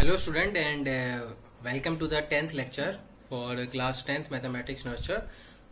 Hello student and welcome to the 10th lecture for class 10th mathematics nurture.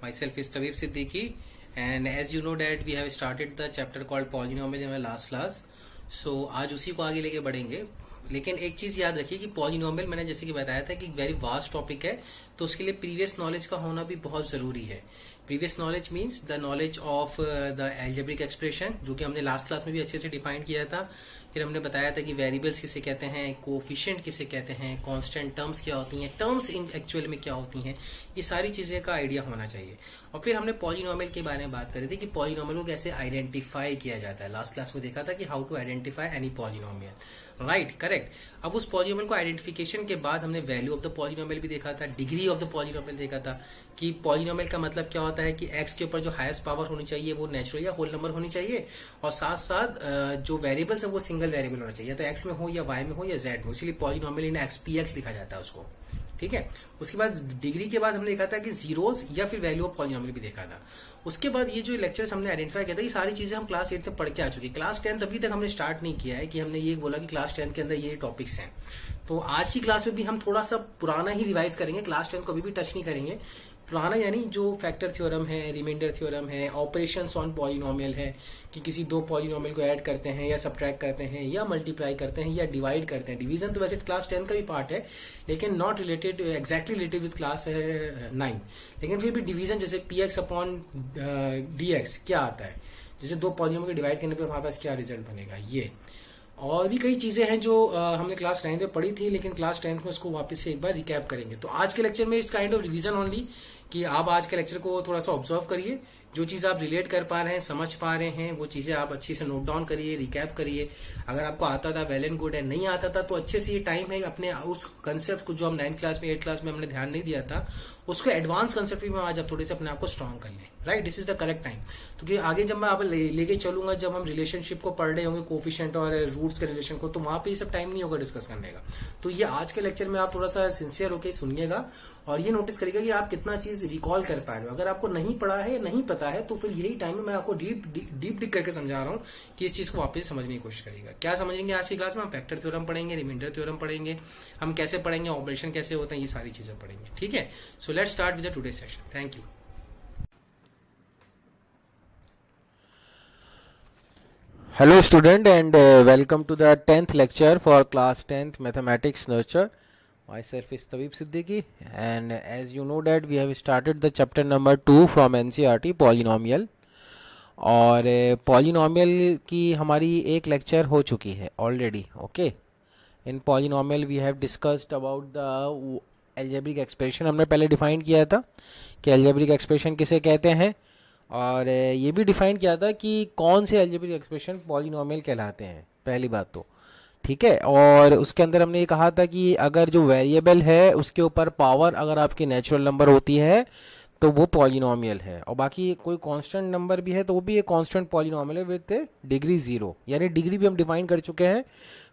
Myself is Tabib Siddiqui and as you know that we have started the chapter called polynomial in our last class. So आज उसी को आगे लेके बढ़ेंगे. लेकिन एक चीज याद रखिए कि पॉलिनोमियल मैंने जैसे कि बताया था कि वेरी वास्ट टॉपिक है, तो उसके लिए प्रीवियस नॉलेज का होना भी बहुत जरूरी है. Previous knowledge means the knowledge of the algebraic expression, जो कि हमने लास्ट क्लास में भी अच्छे से डिफाइन किया था. फिर हमने बताया था कि वेरिएबल्स किसे कहते हैं, कोफिशिएंट किसे कहते हैं, कांस्टेंट टर्म्स क्या होती हैं, टर्म्स इन एक्चुअल में क्या होती हैं, ये सारी चीजें का आइडिया होना चाहिए. और फिर हमने पॉलिनोमियल के बारे में बात करी थी कि पॉलिनोमियल को कैसे आइडेंटिफाई किया जाता है. लास्ट क्लास में देखा था कि how to identify any polynomial. Right, correct. अब उस पॉलिनोमियल को आइडेंटिफिकेशन के बाद हमने वैल्यू ऑफ द पॉलिनोमियल भी देखा था, डिग्री ऑफ द पॉलिनोमियल देखा था कि पॉलिनोमियल का मतलब क्या होता है कि एक्स के ऊपर जो हाईएस्ट पावर होनी चाहिए वो नेचुरल या होल नंबर होनी चाहिए, और साथ साथ जो वेरिएबल्स है वो सिंगल वेरिएबल होना चाहिए, तो एक्स में हो या वाई में हो या जेड में. इसीलिए पॉलिनोमियल इन एक्स पी एक्स लिखा जाता है उसको. ठीक है. उसके बाद डिग्री के बाद हमने देखा था कि जीरोस या फिर वैल्यू ऑफ पॉलिनोमियल भी देखा था. उसके बाद ये जो लेक्चर्स हमने आइडेंटिफाई किया था, ये सारी चीजें हम क्लास 8 से पढ़ के आ चुके हैं. क्लास 10 अभी तक हमने स्टार्ट नहीं किया है कि हमने ये बोला कि क्लास 10 के अंदर ये टॉपिक्स हैं. तो आज की क्लास में भी हम थोड़ा सा पुराना ही रिवाइज करेंगे. क्लास 10 को अभी भी टच नहीं करेंगे. पुराना यानी जो फैक्टर थ्योरम है, रिमाइंडर थ्योरम है, ऑपरेशंस ऑन पॉलिनोमियल है कि किसी दो पॉलिनोमियल को ऐड करते हैं या सब्ट्रैक्ट करते हैं या मल्टीप्लाई करते हैं या डिवाइड करते हैं. डिवीजन तो वैसे क्लास 10 का भी पार्ट है, लेकिन not related exactly related with class 9. लेकिन फिर भी डिवीजन जैसे P x upon D x क्या आता है, जैसे दो पॉलिनोमियल को डिवाइड करने पर हमारे पास क्या रिजल्ट बनेगा, ये और भी कई चीजें हैं जो हमने क्लास 9 में पढ़ी थी, लेकिन क्लास 10 में उसको वापस से एक बार रिकैप करेंगे. तो आज के लेक्चर में इस काइंड ऑफ रिवीजन ओनली कि आप आज के लेक्चर को थोड़ा सा ऑब्जर्व करिए. जो चीज आप रिलेट कर पा रहे हैं, समझ पा रहे हैं, वो चीजें आप अच्छी से नोट डाउन करिए, रिकैप करिए. अगर आपको आता था वेल एंड गुड है, नहीं आता था तो अच्छे से ये टाइम है अपने उस कंसेप्ट को जो हम 9th क्लास में 8th क्लास में हमने ध्यान नहीं दिया था, उसको एडवांस कंसेप्ट में आज आप थोड़े से अपने आप को स्ट्रॉन्ग कर लें. Right, this is the correct time. क्योंकि आगे जब मैं आप लेके चलूंगा, जब हम रिलेशनशिप को पढ़ रहे होंगे, कोफिशिएंट और रूट्स के रिलेशन को, तो वहां पे ये सब टाइम नहीं होगा डिस्कस करने का. तो ये आज के लेक्चर में आप थोड़ा सा सिंसियर होकर सुनिएगा और ये नोटिस करिएगा कि आप कितना चीज रिकॉल कर पा रहे हो. अगर आपको नहीं पढ़ा है या नहीं पता है तो फिर यही टाइम में मैं आपको डीप करके समझा रहा हूँ कि इस चीज को वापस समझने की कोशिश करिएगा. क्या समझेंगे आज की क्लास में? हम फैक्टर थ्योरम पढ़ेंगे, रिमाइंडर थ्योरम पढ़ेंगे, हम कैसे पढ़ेंगे, ऑपरेशन कैसे होते हैं, ये सारी चीजें पढ़ेंगे. ठीक है. So let's start with the today session. Thank you. Hello student and welcome to the 10th lecture for class 10th mathematics nurture. Myself is Tabib Siddiqui and as you know that we have started the chapter number 2 from NCERT polynomial. और polynomial की हमारी एक lecture हो चुकी है already. Okay, in polynomial we have discussed about the algebraic expression. हमने पहले define किया था कि algebraic expression किसे कहते हैं, और ये भी डिफाइन किया था कि कौन से अलजेब्रिक एक्सप्रेशन पॉलिनोमियल कहलाते हैं, पहली बात तो. ठीक है. और उसके अंदर हमने ये कहा था कि अगर जो वेरिएबल है उसके ऊपर पावर अगर आपकी नेचुरल नंबर होती है तो वो पॉलिनोमियल है, और बाकी कोई कांस्टेंट नंबर भी है तो वो भी एक कांस्टेंट पॉलिनोमियल है विद डिग्री 0. यानी डिग्री भी हम डिफाइन कर चुके हैं.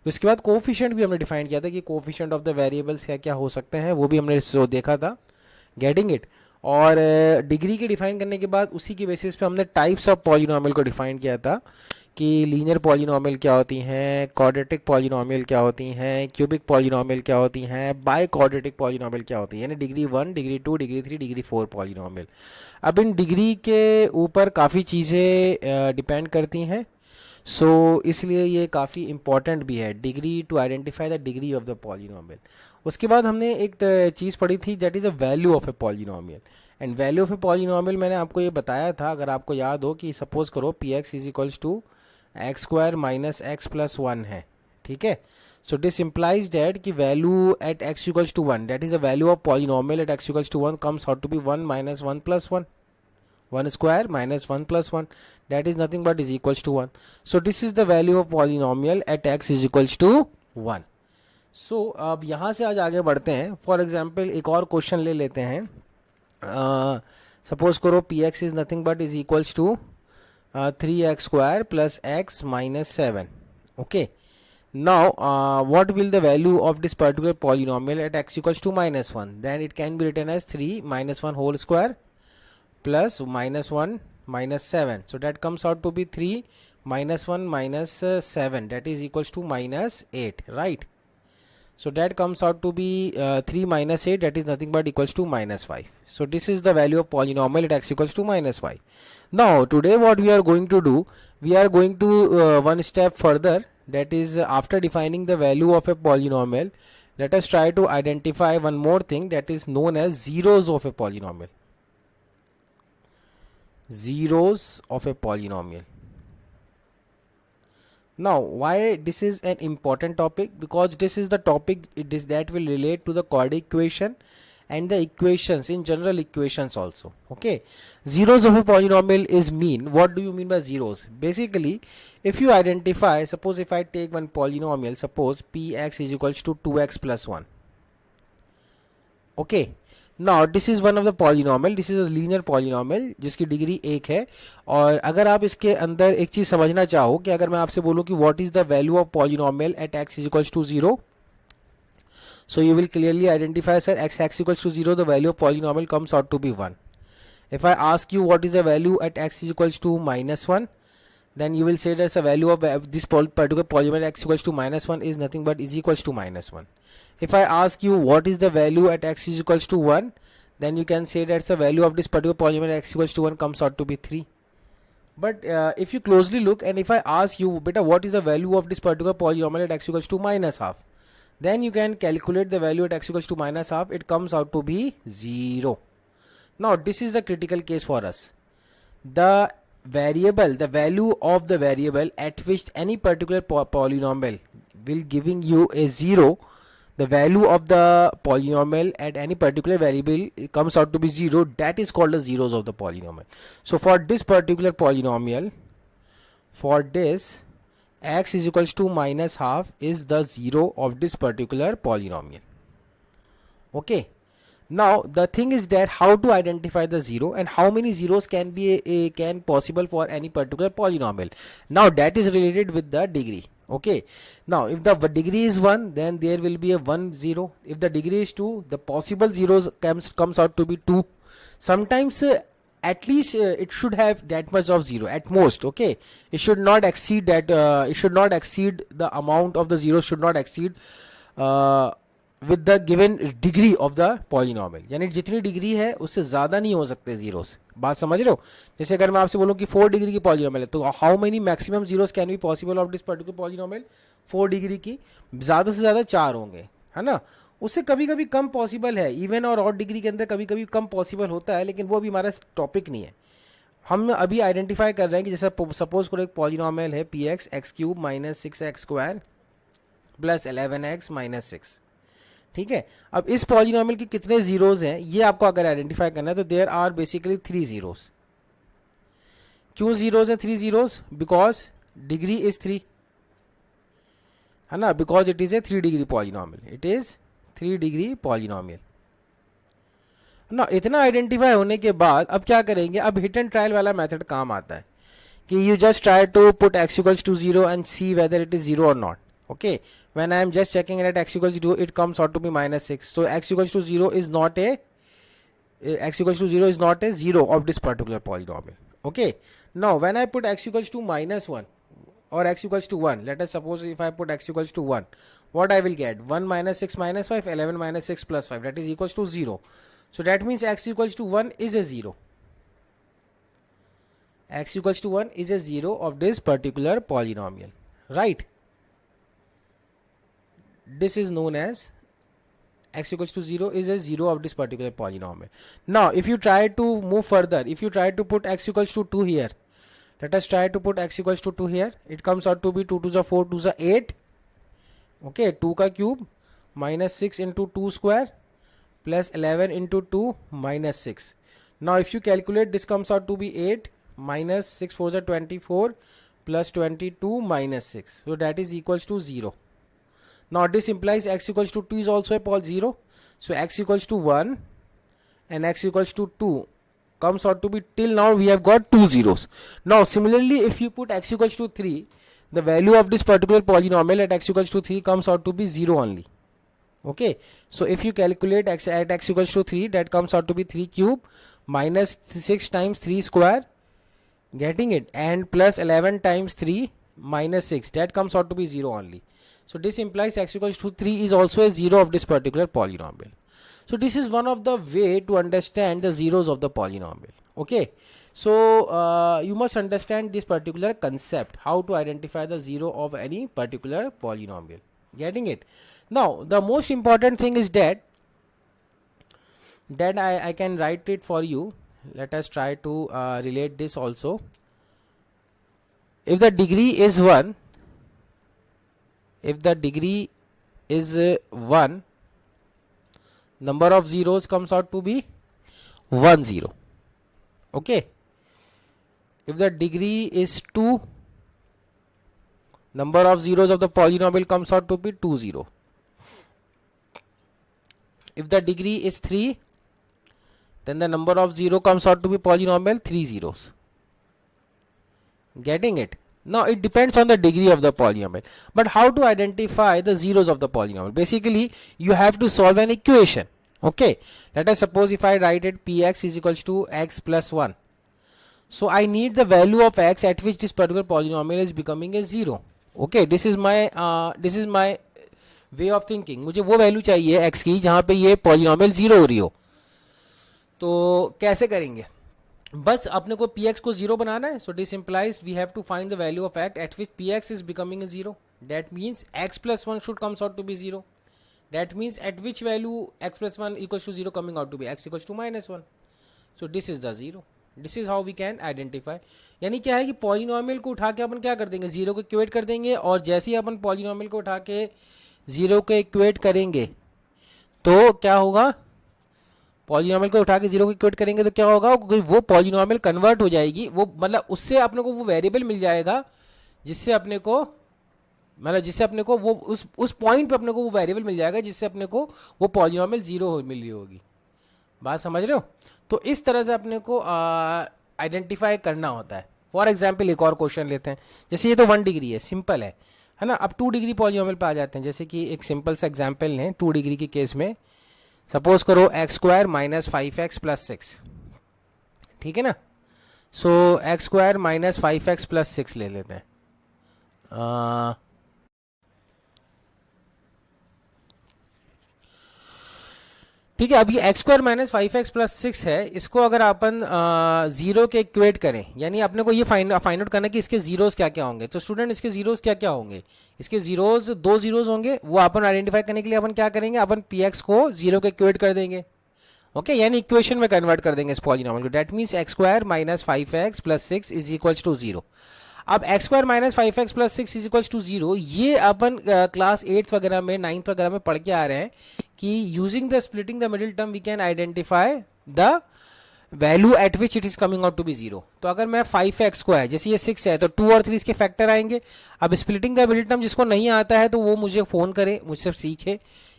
उसके बाद कोफिशिएंट भी हमने डिफाइन किया था कि कोफिशिएंट ऑफ द वेरिएबल्स क्या क्या हो सकते हैं, वो भी हमने देखा था. Getting it. और डिग्री के डिफाइन करने के बाद उसी की बेसिस पे हमने टाइप्स ऑफ पॉलिनोमियल को डिफाइन किया था कि लीनियर पॉलिनोमियल क्या होती हैं, क्वाड्रेटिक पॉलिनोमियल क्या होती हैं, क्यूबिक पॉलिनोमियल क्या होती हैं, बाय क्वाड्रेटिक पॉलिनोमियल क्या होती है, यानी degree 1, degree 2, degree 3, degree 4 polynomial. अब इन डिग्री के ऊपर काफ़ी चीज़ें डिपेंड करती हैं, सो इसलिए ये काफ़ी इंपॉर्टेंट भी है, degree to identify the degree of the polynomial. उसके बाद हमने एक चीज़ पढ़ी थी that is a value of a polynomial. And value of a polynomial मैंने आपको ये बताया था, अगर आपको याद हो, कि सपोज करो P x is equals to X square minus X plus 1 है. ठीक है. सो दिस इम्प्लाइज डैट कि value at X equals to 1, that is the value of polynomial at X equals to 1 comes out to be 1 minus 1 plus 1. 1 square minus 1 plus 1, that is nothing but is equals to 1. So this is the value of polynomial at x is equals to 1. So अब यहाँ से आज आगे बढ़ते हैं. For example एक और question ले लेते हैं. सपोज करो P x is nothing but is equals to 3x square plus x minus 7. Okay. Now what will the value of this particular polynomial at x equals to minus 1? Then it can be written as 3 minus 1 whole square plus minus 1 minus 7. So that comes out to be 3 minus 1 minus 7, that is equals to minus 8. Right. So that comes out to be 3 minus 8, that is nothing but equals to minus 5. So this is the value of polynomial at x equals to minus 5. Now today what we are going to do, we are going to one step further, that is after defining the value of a polynomial, let us try to identify one more thing that is known as zeros of a polynomial. Zeros of a polynomial. Now why this is an important topic? Because this is the topic that will relate to the quadratic equation and the equations, in general equations also. Okay, zeros of a polynomial is mean. What do you mean by zeros? Basically, if you identify, suppose if I take one polynomial, suppose px is equals to 2x plus 1. Okay, now this is one of the polynomial, this is a linear polynomial जिसकी degree 1 है. और अगर आप इसके अंदर एक चीज समझना चाहो कि अगर मैं आपसे बोलूं कि what is the value of polynomial at x is equals to 0, so you will clearly identify, sir, x equals to 0, the value of polynomial comes out to be 1. If I ask you what is the value at x is equals to minus 1, then you will say that the value of this particular polynomial x equals to minus 1 is nothing but is equals to minus 1. If I ask you what is the value at x is equals to 1, then you can say that the value of this particular polynomial x equals to 1 comes out to be 3. But if you closely look, and if I ask you, beta, what is the value of this particular polynomial at x equals to minus half, then you can calculate the value at x equals to minus half. It comes out to be 0. Now this is the critical case for us. The variable, the value of the variable at which any particular polynomial will giving you a 0, the value of the polynomial at any particular variable comes out to be 0. That is called the zeros of the polynomial. So for this particular polynomial, for this x is equals to minus half is the 0 of this particular polynomial. Okay, now the thing is that how to identify the 0 and how many zeros can be can possible for any particular polynomial. Now that is related with the degree. Okay, now if the degree is 1, then there will be a 1 0. If the degree is 2, the possible zeros comes out to be 2. Sometimes at least it should have that much of 0 at most. Okay, it should not exceed that, it should not exceed the amount of the zeros, should not exceed with the given degree of the polynomial. यानी जितनी degree है उससे ज़्यादा नहीं हो सकते zeros. बात समझ रहे हो? जैसे अगर मैं आपसे बोलूँ कि 4 डिग्री की पॉलिनोमियल है, तो how many maximum zeros can be possible of this particular polynomial? 4 degree की ज़्यादा से ज़्यादा 4 होंगे, है ना. उससे कभी कभी कम पॉसिबल है, इवन और ऑड डिग्री के अंदर कभी कभी कम पॉसिबल होता है, लेकिन वो भी हमारा टॉपिक नहीं है. हम अभी आइडेंटिफाई कर रहे हैं कि जैसे सपोज करो एक पॉलिनोमियल है P x x cube minus 6x square plus 11x minus 6. ठीक है, अब इस पॉलिनोमियल के कितने जीरोस हैं ये आपको अगर आइडेंटिफाई करना है, तो देयर आर बेसिकली 3 जीरोस. क्यों जीरोस हैं 3 जीरोस? बिकॉज डिग्री इज 3, है ना, because it is a 3 degree polynomial, it is 3 degree polynomial ना. इतना आइडेंटिफाई होने के बाद अब क्या करेंगे, अब हिट एंड ट्रायल वाला मेथड काम आता है कि you just try to put x equals to 0 and see whether it is 0 और not. Okay, when I am just checking it at x equals to 0, it comes out to be minus 6. So x equals to 0 is not a x equals to 0 is not a 0 of this particular polynomial. Okay, now when I put x equals to minus 1 or x equals to 1, let us suppose if I put x equals to 1, what I will get? 1 minus 6 minus 5, 11 minus 6 plus 5, that is equals to 0. So that means x equals to 1 is a 0. X equals to 1 is a 0 of this particular polynomial, right? This is known as x equals to 0 is a 0 of this particular polynomial. Now if you try to move further, if you try to put x equals to 2 here, let us try to put x equals to 2 here, it comes out to be 2 to the 4 to the 8. Okay, 2 ka cube minus 6 into 2 square plus 11 into 2 minus 6. Now if you calculate, this comes out to be 8 minus 6 4 is 24 plus 22 minus 6, so that is equals to 0. Now this implies x equals to 2 is also a pole 0. So x equals to 1 and x equals to 2 comes out to be, till now we have got 2 zeros. Now similarly if you put x equals to 3, the value of this particular polynomial at x equals to 3 comes out to be 0 only. Okay, so if you calculate x at x equals to 3, that comes out to be 3 cube minus 6 times 3 square, getting it, and plus 11 times 3 minus 6, that comes out to be 0 only. So this implies x equals to 3 is also a zero of this particular polynomial. So this is one of the way to understand the zeros of the polynomial. Okay, so you must understand this particular concept, how to identify the zero of any particular polynomial. Getting it? Now the most important thing is that I can write it for you. Let us try to relate this also. If the degree is 1, number of zeros comes out to be 1 0. Okay. If the degree is 2, number of zeros of the polynomial comes out to be 2 0. If the degree is 3, then the number of 0 comes out to be polynomial 3 zeros. Getting it? Now it depends on the degree of the polynomial. But how to identify the zeros of the polynomial? Basically, you have to solve an equation. Okay. Let us suppose if I write it px is equals to x plus 1. So I need the value of x at which this particular polynomial is becoming a 0. Okay. This is my way of thinking. मुझे वो value चाहिए x की जहाँ पे ये polynomial 0 हो रही हो. तो कैसे करेंगे? बस अपने को px को 0 बनाना है. So this implies we have to find the value of x at which px is becoming a 0. That means x plus 1 should comes out to be 0. That means at which value x plus 1 equals to 0 coming out to be x equals to minus 1. So this is the 0. This is how we can identify. यानी क्या है कि polynomial को उठा के अपन क्या कर देंगे, 0 को इक्वेट कर देंगे. और जैसे ही अपन पॉलिनोमियल को उठा के 0 को इक्वेट करेंगे तो क्या होगा, पॉलिनोमियल को उठा के 0 को इक्वेट करेंगे तो क्या होगा, वो पॉलिनोमियल कन्वर्ट हो जाएगी. वो मतलब उससे अपने को वो वेरिएबल मिल जाएगा जिससे अपने को वो उस पॉइंट पे अपने को वो वेरिएबल मिल जाएगा जिससे अपने को वो पॉलिनोमियल 0 मिल रही होगी. बात समझ रहे हो? तो इस तरह से अपने को आइडेंटिफाई करना होता है. फॉर एग्जाम्पल एक और क्वेश्चन लेते हैं. जैसे ये तो 1 डिग्री है, सिंपल है ना. अब 2 डिग्री पॉलिनोमियल पे आ जाते हैं. जैसे कि एक सिंपल सा एग्जाम्पल लें 2 डिग्री के केस में. सपोज करो x square minus 5x plus 6. ठीक है ना. So x square minus 5x plus 6 ले लेते हैं. ठीक है. अभी x square minus 5x plus 6 है. इसको अगर अपन 0 के इक्वेट करें, यानी अपने को ये फाइंड आउट करना है कि इसके जीरोस क्या क्या होंगे. तो स्टूडेंट इसके जीरोस क्या क्या होंगे, इसके जीरोस 2 जीरोस होंगे. वो अपन आइडेंटिफाई करने के लिए अपन क्या करेंगे, अपन px को 0 के इक्वेट कर देंगे. ओके, यानी इक्वेशन में कन्वर्ट कर देंगे इस पॉलिनोमियल को. That means X square minus 5x plus 6 is equals to 0. अब X square minus 5x plus 6 is equals to 0, ये अपन क्लास 8th वगैरह में 9th वगैरह में पढ़ के आ रहे हैं कि using the splitting the middle term we can identify the value at which it is coming out to be 0. तो अगर मैं 5x को है, जैसे ये 6 है तो 2 और 3 इसके फैक्टर आएंगे. अब स्प्लिटिंग द मिडिल टर्म जिसको नहीं आता है तो वो मुझे फोन करे, मुझसे सीखे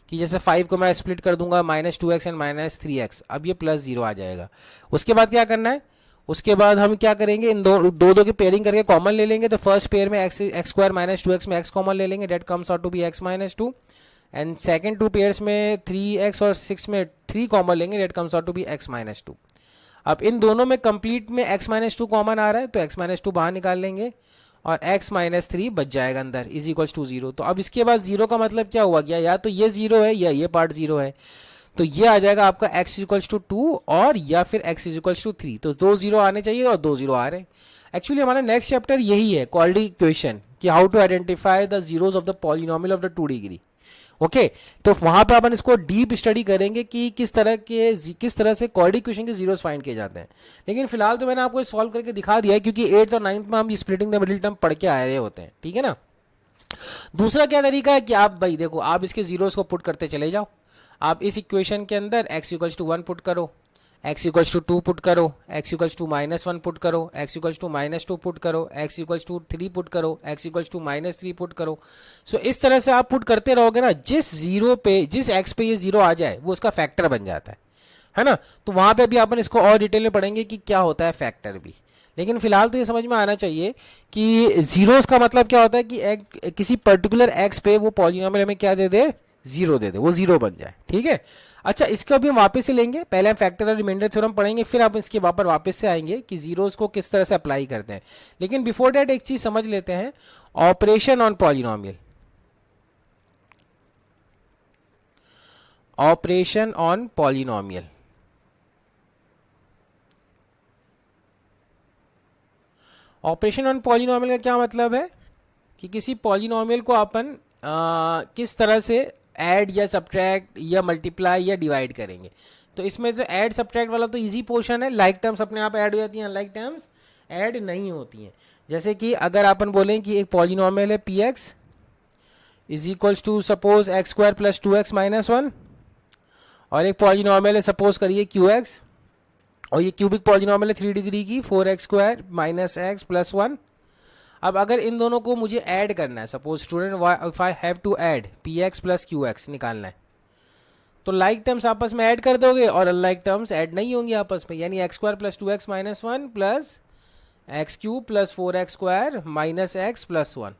कि जैसे 5 को मैं स्प्लिट कर दूंगा -2x एंड -3x. अब ये प्लस 0 आ जाएगा. उसके बाद क्या करना है, उसके बाद हम क्या करेंगे, इन दो की पेयरिंग करके कॉमन ले लेंगे. तो फर्स्ट पेयर में एक्स स्क्वायर माइनस 2x में x कॉमन ले लेंगे. That comes out to be x minus 2. And second 2 pairs में 3x और 6 में 3 कॉमन लेंगे. That comes out to be x minus 2. अब इन दोनों में कंप्लीट में x माइनस 2 कॉमन आ रहा है तो x माइनस 2 बाहर निकाल लेंगे और x माइनस 3 बच जाएगा अंदर, इज इक्वल्स टू 0. तो अब इसके बाद 0 का मतलब क्या हुआ गया, या तो ये 0 है या ये पार्ट 0 है. तो ये आ जाएगा आपका x इक्वल्स टू 2 और या फिर x इक्वल्स टू 3. तो 2 0 आने चाहिए और 2 0 आ रहे हैं. एक्चुअली हमारा नेक्स्ट चैप्टर यही है, क्वाड्रेटिक इक्वेशन, कि how to identify the zeros of the polynomial of the 2 degree. Okay, तो वहां पर अपन इसको डीप स्टडी करेंगे कि किस तरह से क्वाड्रेटिक इक्वेशन के जीरोस फाइंड किए जाते हैं. लेकिन फिलहाल तो मैंने आपको सॉल्व करके दिखा दिया है, क्योंकि 8th और 9th में हम स्प्लिटिंग द मिडिल टर्म पढ़ के आए होते हैं. ठीक है ना. दूसरा क्या तरीका है कि आप भाई देखो, आप इसके जीरोस को पुट करते चले जाओ. आप इस इक्वेशन के अंदर x इक्वल्स टू 1 पुट करो, x इक्वल्स टू 2 पुट करो, x इक्वल्स टू -1 पुट करो, x इक्वल्स टू -2 पुट करो, x इक्वल्स टू 3 पुट करो, x इक्वल्स टू -3 पुट करो. सो इस तरह से आप पुट करते रहोगे ना. जिस x पे ये 0 आ जाए वो उसका फैक्टर बन जाता है ना. तो वहां पे भी अपन इसको और डिटेल में पढ़ेंगे कि क्या होता है फैक्टर भी. लेकिन फिलहाल तो ये समझ में आना चाहिए कि जीरोस का मतलब क्या होता है कि किसी पर्टिकुलर x पे वो पॉलिनोमियल हमें क्या दे दे, 0 दे दे, वो 0 बन जाए. ठीक है. अच्छा, इसका भी हम वापस से लेंगे. पहले हम फैक्टर और रिमाइंडर थ्योरम पढ़ेंगे, फिर आप इसके वापस से आएंगे कि जीरोस को किस तरह से अप्लाई करते हैं. लेकिन बिफोर दैट एक चीज समझ लेते हैं, operation on polynomial. Operation on polynomial. Operation on polynomial का क्या मतलब है कि किसी पॉलिनोमियल को अपन किस तरह से ऐड या सब्ट्रैक्ट या मल्टीप्लाई या डिवाइड करेंगे। तो इसमें जो ऐड सब्ट्रैक्ट वाला तो इजी पोर्शन है, लाइक टर्म्स अपने आप ऐड हो जाती हैं, लाइक टर्म्स ऐड नहीं होती हैं। जैसे कि अगर अपन बोलें कि एक पॉलिनोमियल है P x is equals to suppose X square plus 2x minus 1, और एक पॉलिनोमियल है सपोज करिए क्यू एक्स, और ये क्यूबिक पॉलिनोमियल है 3 डिग्री की 4x square minus X plus 1। अब अगर इन दोनों को मुझे ऐड करना है, suppose student if I have to add P x plus Q X निकालना है, तो लाइक टर्म्स आपस में ऐड कर दोगे और अनलाइक टर्म्स ऐड नहीं होंगी आपस में, यानी x square plus 2x minus 1 plus x cube plus 4x square minus X plus 1।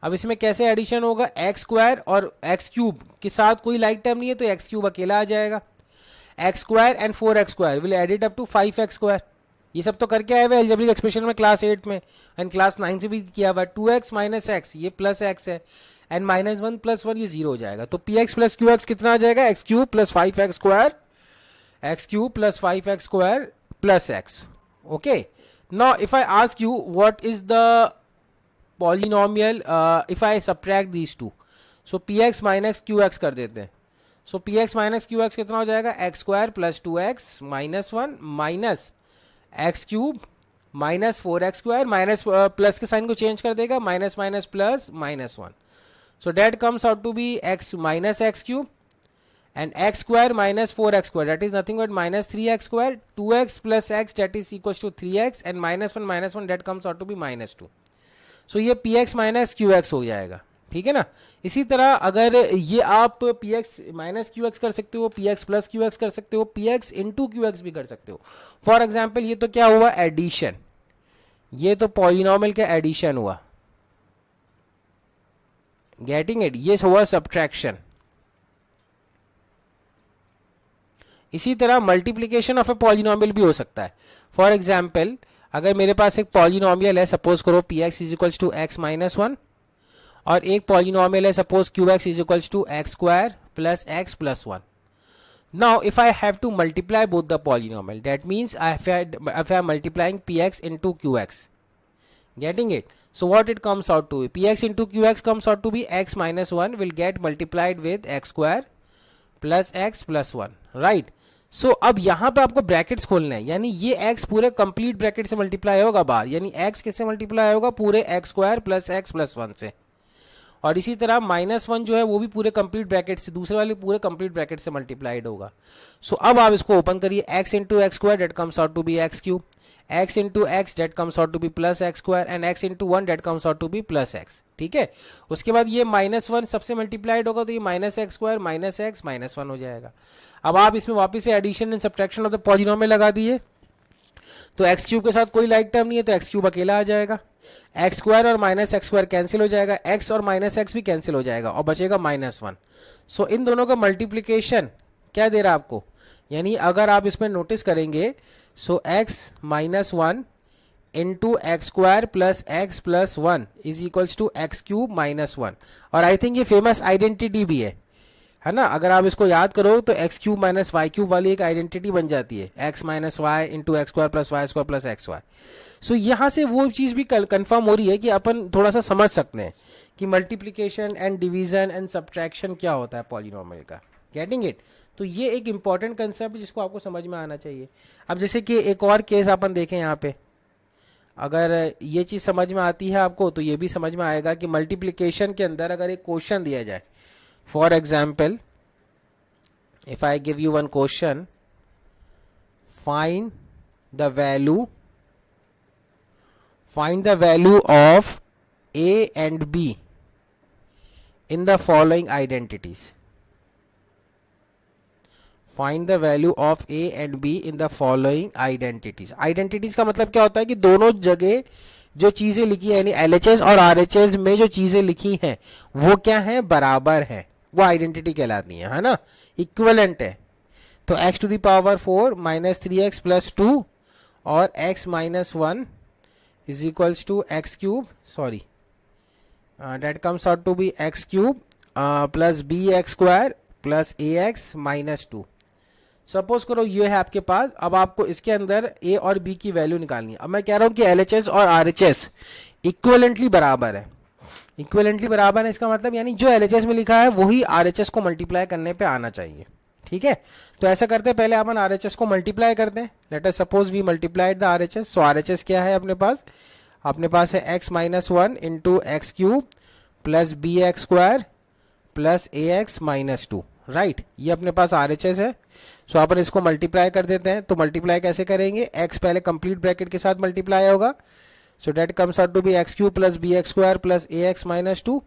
अब इसमें कैसे एडिशन होगा, एक्स स्क्वायर और एक्स क्यूब के साथ कोई लाइक टर्म नहीं है तो एक्स क्यूब अकेला आ जाएगा, X square and 4x square will add it up to 5x square. ये सब तो करके आए हुए अलजेब्रिक एक्सप्रेशन में क्लास 8 में एंड क्लास 9 से भी किया हुआ। 2x माइनस एक्स ये प्लस एक्स है एंड माइनस 1 प्लस 1 ये 0 हो जाएगा। तो P x plus Q x कितना आ जाएगा, x cube plus 5x square, x cube plus 5x square plus x. Okay, now if I ask you what is the polynomial if I subtract these two, so P x minus Q x कर देते हैं। So P x minus Q x कितना हो जाएगा, X square plus 2x minus 1 minus x cube minus 4x square, minus plus के sign को change कर देगा, minus minus plus minus 1। So that comes out to be X minus x cube and X square minus 4x square that is nothing but minus 3x square, 2x plus X that is equal to 3x and minus 1 that comes out to be minus 2। सो ये P x minus Q x हो जाएगा, ठीक है ना। इसी तरह अगर ये आप P x minus Q x कर सकते हो, P x plus Q x कर सकते हो, P x into Q x भी कर सकते हो। फॉर एग्जाम्पल ये तो क्या हुआ, एडिशन, ये तो पॉलिनोमियल का एडिशन हुआ, गेटिंग इट, ये हुआ सब्ट्रैक्शन। इसी तरह मल्टीप्लीकेशन ऑफ ए पॉलिनोमियल भी हो सकता है। फॉर एग्जाम्पल अगर मेरे पास एक पॉलिनोमियल है, सपोज करो P x is equals to x minus 1, और एक पॉलिनोमियल है suppose Q X is equals to X square plus x plus 1। Now if I have to multiply both the polynomial that means if I am multiplying px into qx, getting it, so what it comes out to be, px into qx comes out to be x minus 1 will get multiplied with x square plus x plus 1, right। सो अब यहां पे आपको brackets खोलने हैं, यानी ये x पूरे complete bracket से मल्टीप्लाई होगा बाहर, यानी x किससे मल्टीप्लाई होगा, पूरे x square plus x plus 1 से, और इसी तरह माइनस 1 जो है वो भी पूरे कंप्लीट ब्रैकेट से, दूसरे वाले पूरे कंप्लीट ब्रैकेट से मल्टीप्लाइड होगा। सो अब आप इसको ओपन करिए, x into x square that comes out to be x cube, x into X that comes out to be plus X square and x into 1 that comes out to be plus X, ठीक है। उसके बाद ये minus 1 सबसे multiplied होगा तो ये minus X square minus X minus 1 हो जाएगा। अब आप इसमें वापस से addition and subtraction of the polynomial लगा दिए, तो एक्स क्यूब के साथ कोई लाइक टर्म नहीं है तो एक्स क्यूब अकेला आ जाएगा, एक्स स्क्वायर और माइनस एक्स स्क्वायर कैंसिल हो जाएगा, एक्स और माइनस एक्स भी कैंसिल हो जाएगा और बचेगा माइनस 1। सो इन दोनों का मल्टीप्लीकेशन क्या दे रहा है आपको, यानी अगर आप इसमें नोटिस करेंगे so x minus 1 into x square plus x plus 1 is equals to x cube minus 1, और आई थिंक ये फेमस आइडेंटिटी भी है ना। अगर आप इसको याद करो तो x cube minus y cube वाली एक आइडेंटिटी बन जाती है, x minus y into x square plus y square plus x y. So यहाँ से वो चीज़ भी कंफर्म हो रही है कि अपन थोड़ा सा समझ सकते हैं कि multiplication and division and subtraction क्या होता है पॉलिनोमियल का, गेटिंग इट। तो ये एक इंपॉर्टेंट कंसेप्ट जिसको आपको समझ में आना चाहिए। अब जैसे कि एक और केस अपन देखें यहाँ पे, अगर ये चीज़ समझ में आती है आपको तो ये भी समझ में आएगा कि मल्टीप्लिकेशन के अंदर अगर एक क्वेश्चन दिया जाए, for example if I give you one question, find the value of A and B in the following identities. Find the value of A and B in the following identities. Identities का मतलब क्या होता है कि दोनों जगह जो चीज़ें लिखी है, यानी LHS और RHS में जो चीज़ें लिखी हैं वो क्या है, बराबर है, वो आइडेंटिटी कहलाती है ना, इक्विवेलेंट है। तो x to the power 4 minus 3x plus 2 और x minus 1 is equals to x cube, sorry that comes out to be x cube plus B x square plus A x minus two. सपोज करो ये है आपके पास, अब आपको इसके अंदर ए और बी की वैल्यू निकालनी है। अब मैं कह रहा हूं कि एलएचएस और आरएचएस इक्विवेलेंटली बराबर है। इक्विवेलेंटली बराबर है इसका मतलब यानी जो एलएचएस में लिखा है वही आरएचएस को मल्टीप्लाई करने पे आना चाहिए। ठीक है, तो ऐसा करते हैं, पहले अपन आरएचएस को मल्टीप्लाई करते हैं। Let us suppose we multiplied the RHS. So RHS क्या है अपने पास है x minus one into x cube plus B x square plus A x minus two. Right, ये अपने पास आरएचएस है। सो अपन इसको मल्टीप्लाई कर देते हैं। तो मल्टीप्लाई कैसे करेंगे, x पहले कंप्लीट ब्रैकेट के साथ मल्टीप्लाई होगा। So that comes out to be x cube plus B x square plus A x minus two,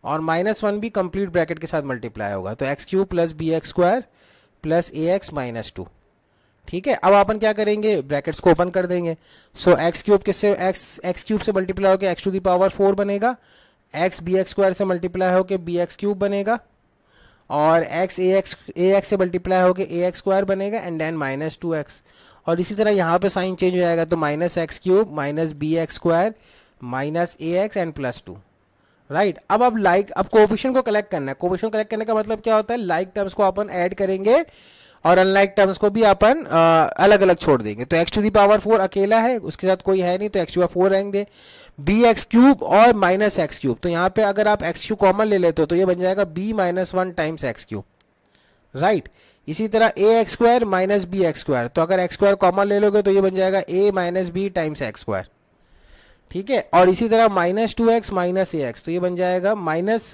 और माइनस वन भी कंप्लीट ब्रैकेट के साथ मल्टीप्लाई होगा। तो x cube plus B x square plus A x minus two. ठीक है, अब अपन क्या करेंगे, ब्रैकेट्स को ओपन कर देंगे। सो एक्स क्यूब किससे, एक्स क्यूब से मल्टीप्लाई होकर एक्स टू दी पावर 4 बनेगा, एक्स बी एक्स स्क्वायर से मल्टीप्लाई होकर बी एक्स क्यूब बनेगा, और एक्स ए एक्स से मल्टीप्लाई होकर ए एक्स स्क्वायर बनेगा, and then minus two x. और इसी तरह यहाँ पे साइन चेंज हो जाएगा, तो minus x cube minus B x square minus A x and plus two. Right, अब अब कोफिशिएंट को कलेक्ट करना है। कोफिशिएंट कलेक्ट करने का मतलब क्या होता है, लाइक टर्म्स को अपन ऐड करेंगे और अनलाइक टर्म्स को भी अपन अलग अलग छोड़ देंगे। तो एक्स टू दी पावर 4 अकेला है, उसके साथ कोई है नहीं, तो एक्स टू पावर 4 रहेंगे, बी एक्स क्यूब और माइनस एक्स क्यूब। तो यहाँ पे अगर आप एक्स क्यूब कॉमन ले लेते हो तो ये बन जाएगा B minus one times x cube. Right, इसी तरह A x square minus B x square, तो अगर एक्स स्क्वायर कॉमन ले लोगे तो ये बन जाएगा A minus B times x square. ठीक है, और इसी तरह माइनस टू एक्स माइनस ए एक्स, तो ये बन जाएगा माइनस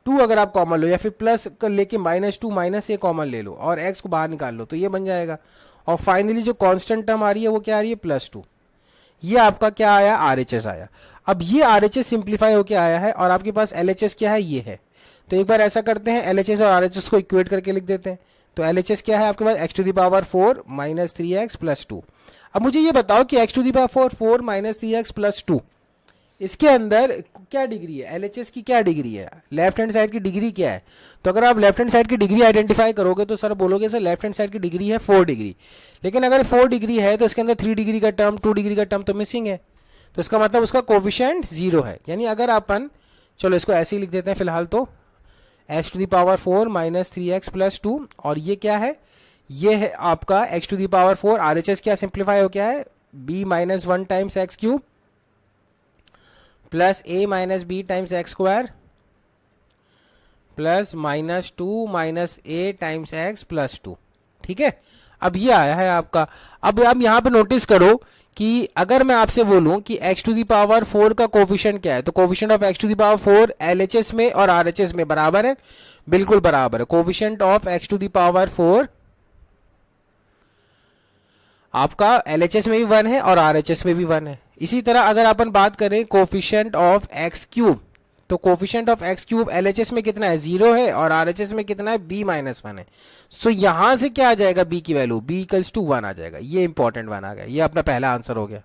टू अगर आप कॉमन लो, या फिर प्लस लेके माइनस टू माइनस ए कॉमन ले लो और एक्स को बाहर निकाल लो, तो ये बन जाएगा। और फाइनली जो कांस्टेंट टर्म आ रही है वो क्या आ रही है, प्लस टू। ये आपका क्या आया, आरएचएस आया। अब ये आरएचएस सिंप्लीफाई होके आया है और आपके पास एलएचएस क्या है, ये है। तो एक बार ऐसा करते हैं, एलएचएस और आरएचएस को इक्वेट करके लिख देते हैं। तो एलएचएस क्या है आपके पास, x to the power 4 minus 3x plus 2। अब मुझे ये बताओ कि x to the power 4 minus 3x plus 2 इसके अंदर क्या डिग्री है, एलएचएस की क्या डिग्री है, लेफ्ट हैंड साइड की डिग्री क्या है। तो अगर आप लेफ्ट हैंड साइड की डिग्री आइडेंटिफाई करोगे तो सर बोलोगे सर लेफ्ट हैंड साइड की डिग्री है 4 डिग्री, लेकिन अगर 4 डिग्री है तो इसके अंदर 3 डिग्री का टर्म 2 डिग्री का टर्म तो मिसिंग है। तो इसका मतलब उसका कोफिशिएंट 0 है। यानी अगर अपन, चलो इसको ऐसे ही लिख देते हैं फिलहाल, तो x to the power 4 minus 3x plus 2, और ये क्या है, ये है आपका x to the power 4। RHS क्या सिंप्लीफाई हो क्या है, b minus one times x cube plus a minus B times x square plus minus two minus a times x plus 2। ठीक है, अब ये आया है आपका। अब आप यहाँ पे नोटिस करो कि अगर मैं आपसे बोलूं कि x टू दी पावर 4 का कोफिशिएंट क्या है, तो coefficient of x to the power 4 LHS में और आरएचएस में बराबर है, बिल्कुल बराबर है। Coefficient of x to the power 4 आपका एलएचएस में भी 1 है और आरएचएस में भी 1 है। इसी तरह अगर अपन बात करें कोफिशिएंट ऑफ एक्स क्यूब, तो coefficient of x cube LHS में कितना है, 0 है, और आरएचएस में कितना है, b माइनस 1 है। सो यहां से क्या आ जाएगा, b की वैल्यू b इक्वल्स टू 1 आ जाएगा। ये इंपॉर्टेंट 1 आ गया, ये अपना पहला आंसर हो गया।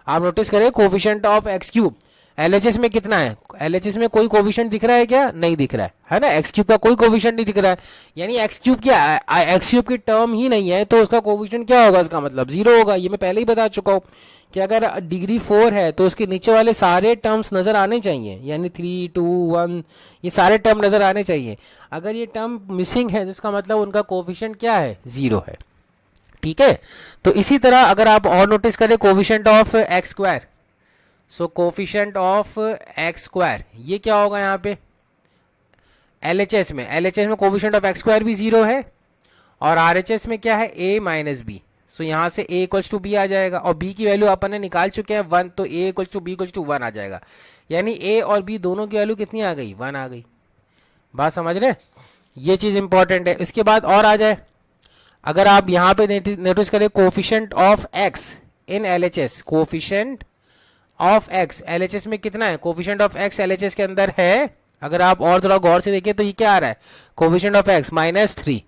आप नोटिस करें coefficient of x cube LHS में कितना है, एलएचएस में कोई कोफिशिएंट दिख रहा है क्या, नहीं दिख रहा है ना, एक्स क्यूब का कोई कोफिशिएंट नहीं दिख रहा है। यानी एक्स क्यूब क्या, एक्स क्यूब की टर्म ही नहीं है, तो उसका कोफिशिएंट क्या होगा, इसका मतलब 0 होगा। ये मैं पहले ही बता चुका हूं कि अगर डिग्री 4 है तो उसके नीचे वाले सारे टर्म्स नजर आने चाहिए, यानी 3 2 1 ये सारे टर्म नजर आने चाहिए। अगर ये टर्म मिसिंग है तो इसका मतलब उनका कोफिशिएंट क्या है, 0 है। ठीक है, तो इसी तरह अगर आप और नोटिस करें coefficient of x square, so coefficient of x square ये क्या होगा यहाँ पे, एलएचएस में कोफिशिएंट ऑफ एक्स स्क्वायर भी 0 है, और आरएचएस में क्या है, a माइनस बी। सो यहाँ से a इक्वल्स टू बी आ जाएगा, और b की वैल्यू अपन ने निकाल चुके हैं 1, तो a equals to b equals to 1 आ जाएगा। यानी a और b दोनों की वैल्यू कितनी आ गई, 1 आ गई। बात समझ रहे, ये चीज इंपॉर्टेंट है। इसके बाद और आ जाए, अगर आप यहाँ पे नोटिस करें coefficient of x in LHS, coefficient of x LHS में कितना है, कोफिशिएंट ऑफ x एलएचएस के अंदर है, अगर आप और थोड़ा गौर से देखिए तो ये क्या आ रहा है, कोफिशिएंट ऑफ x -3,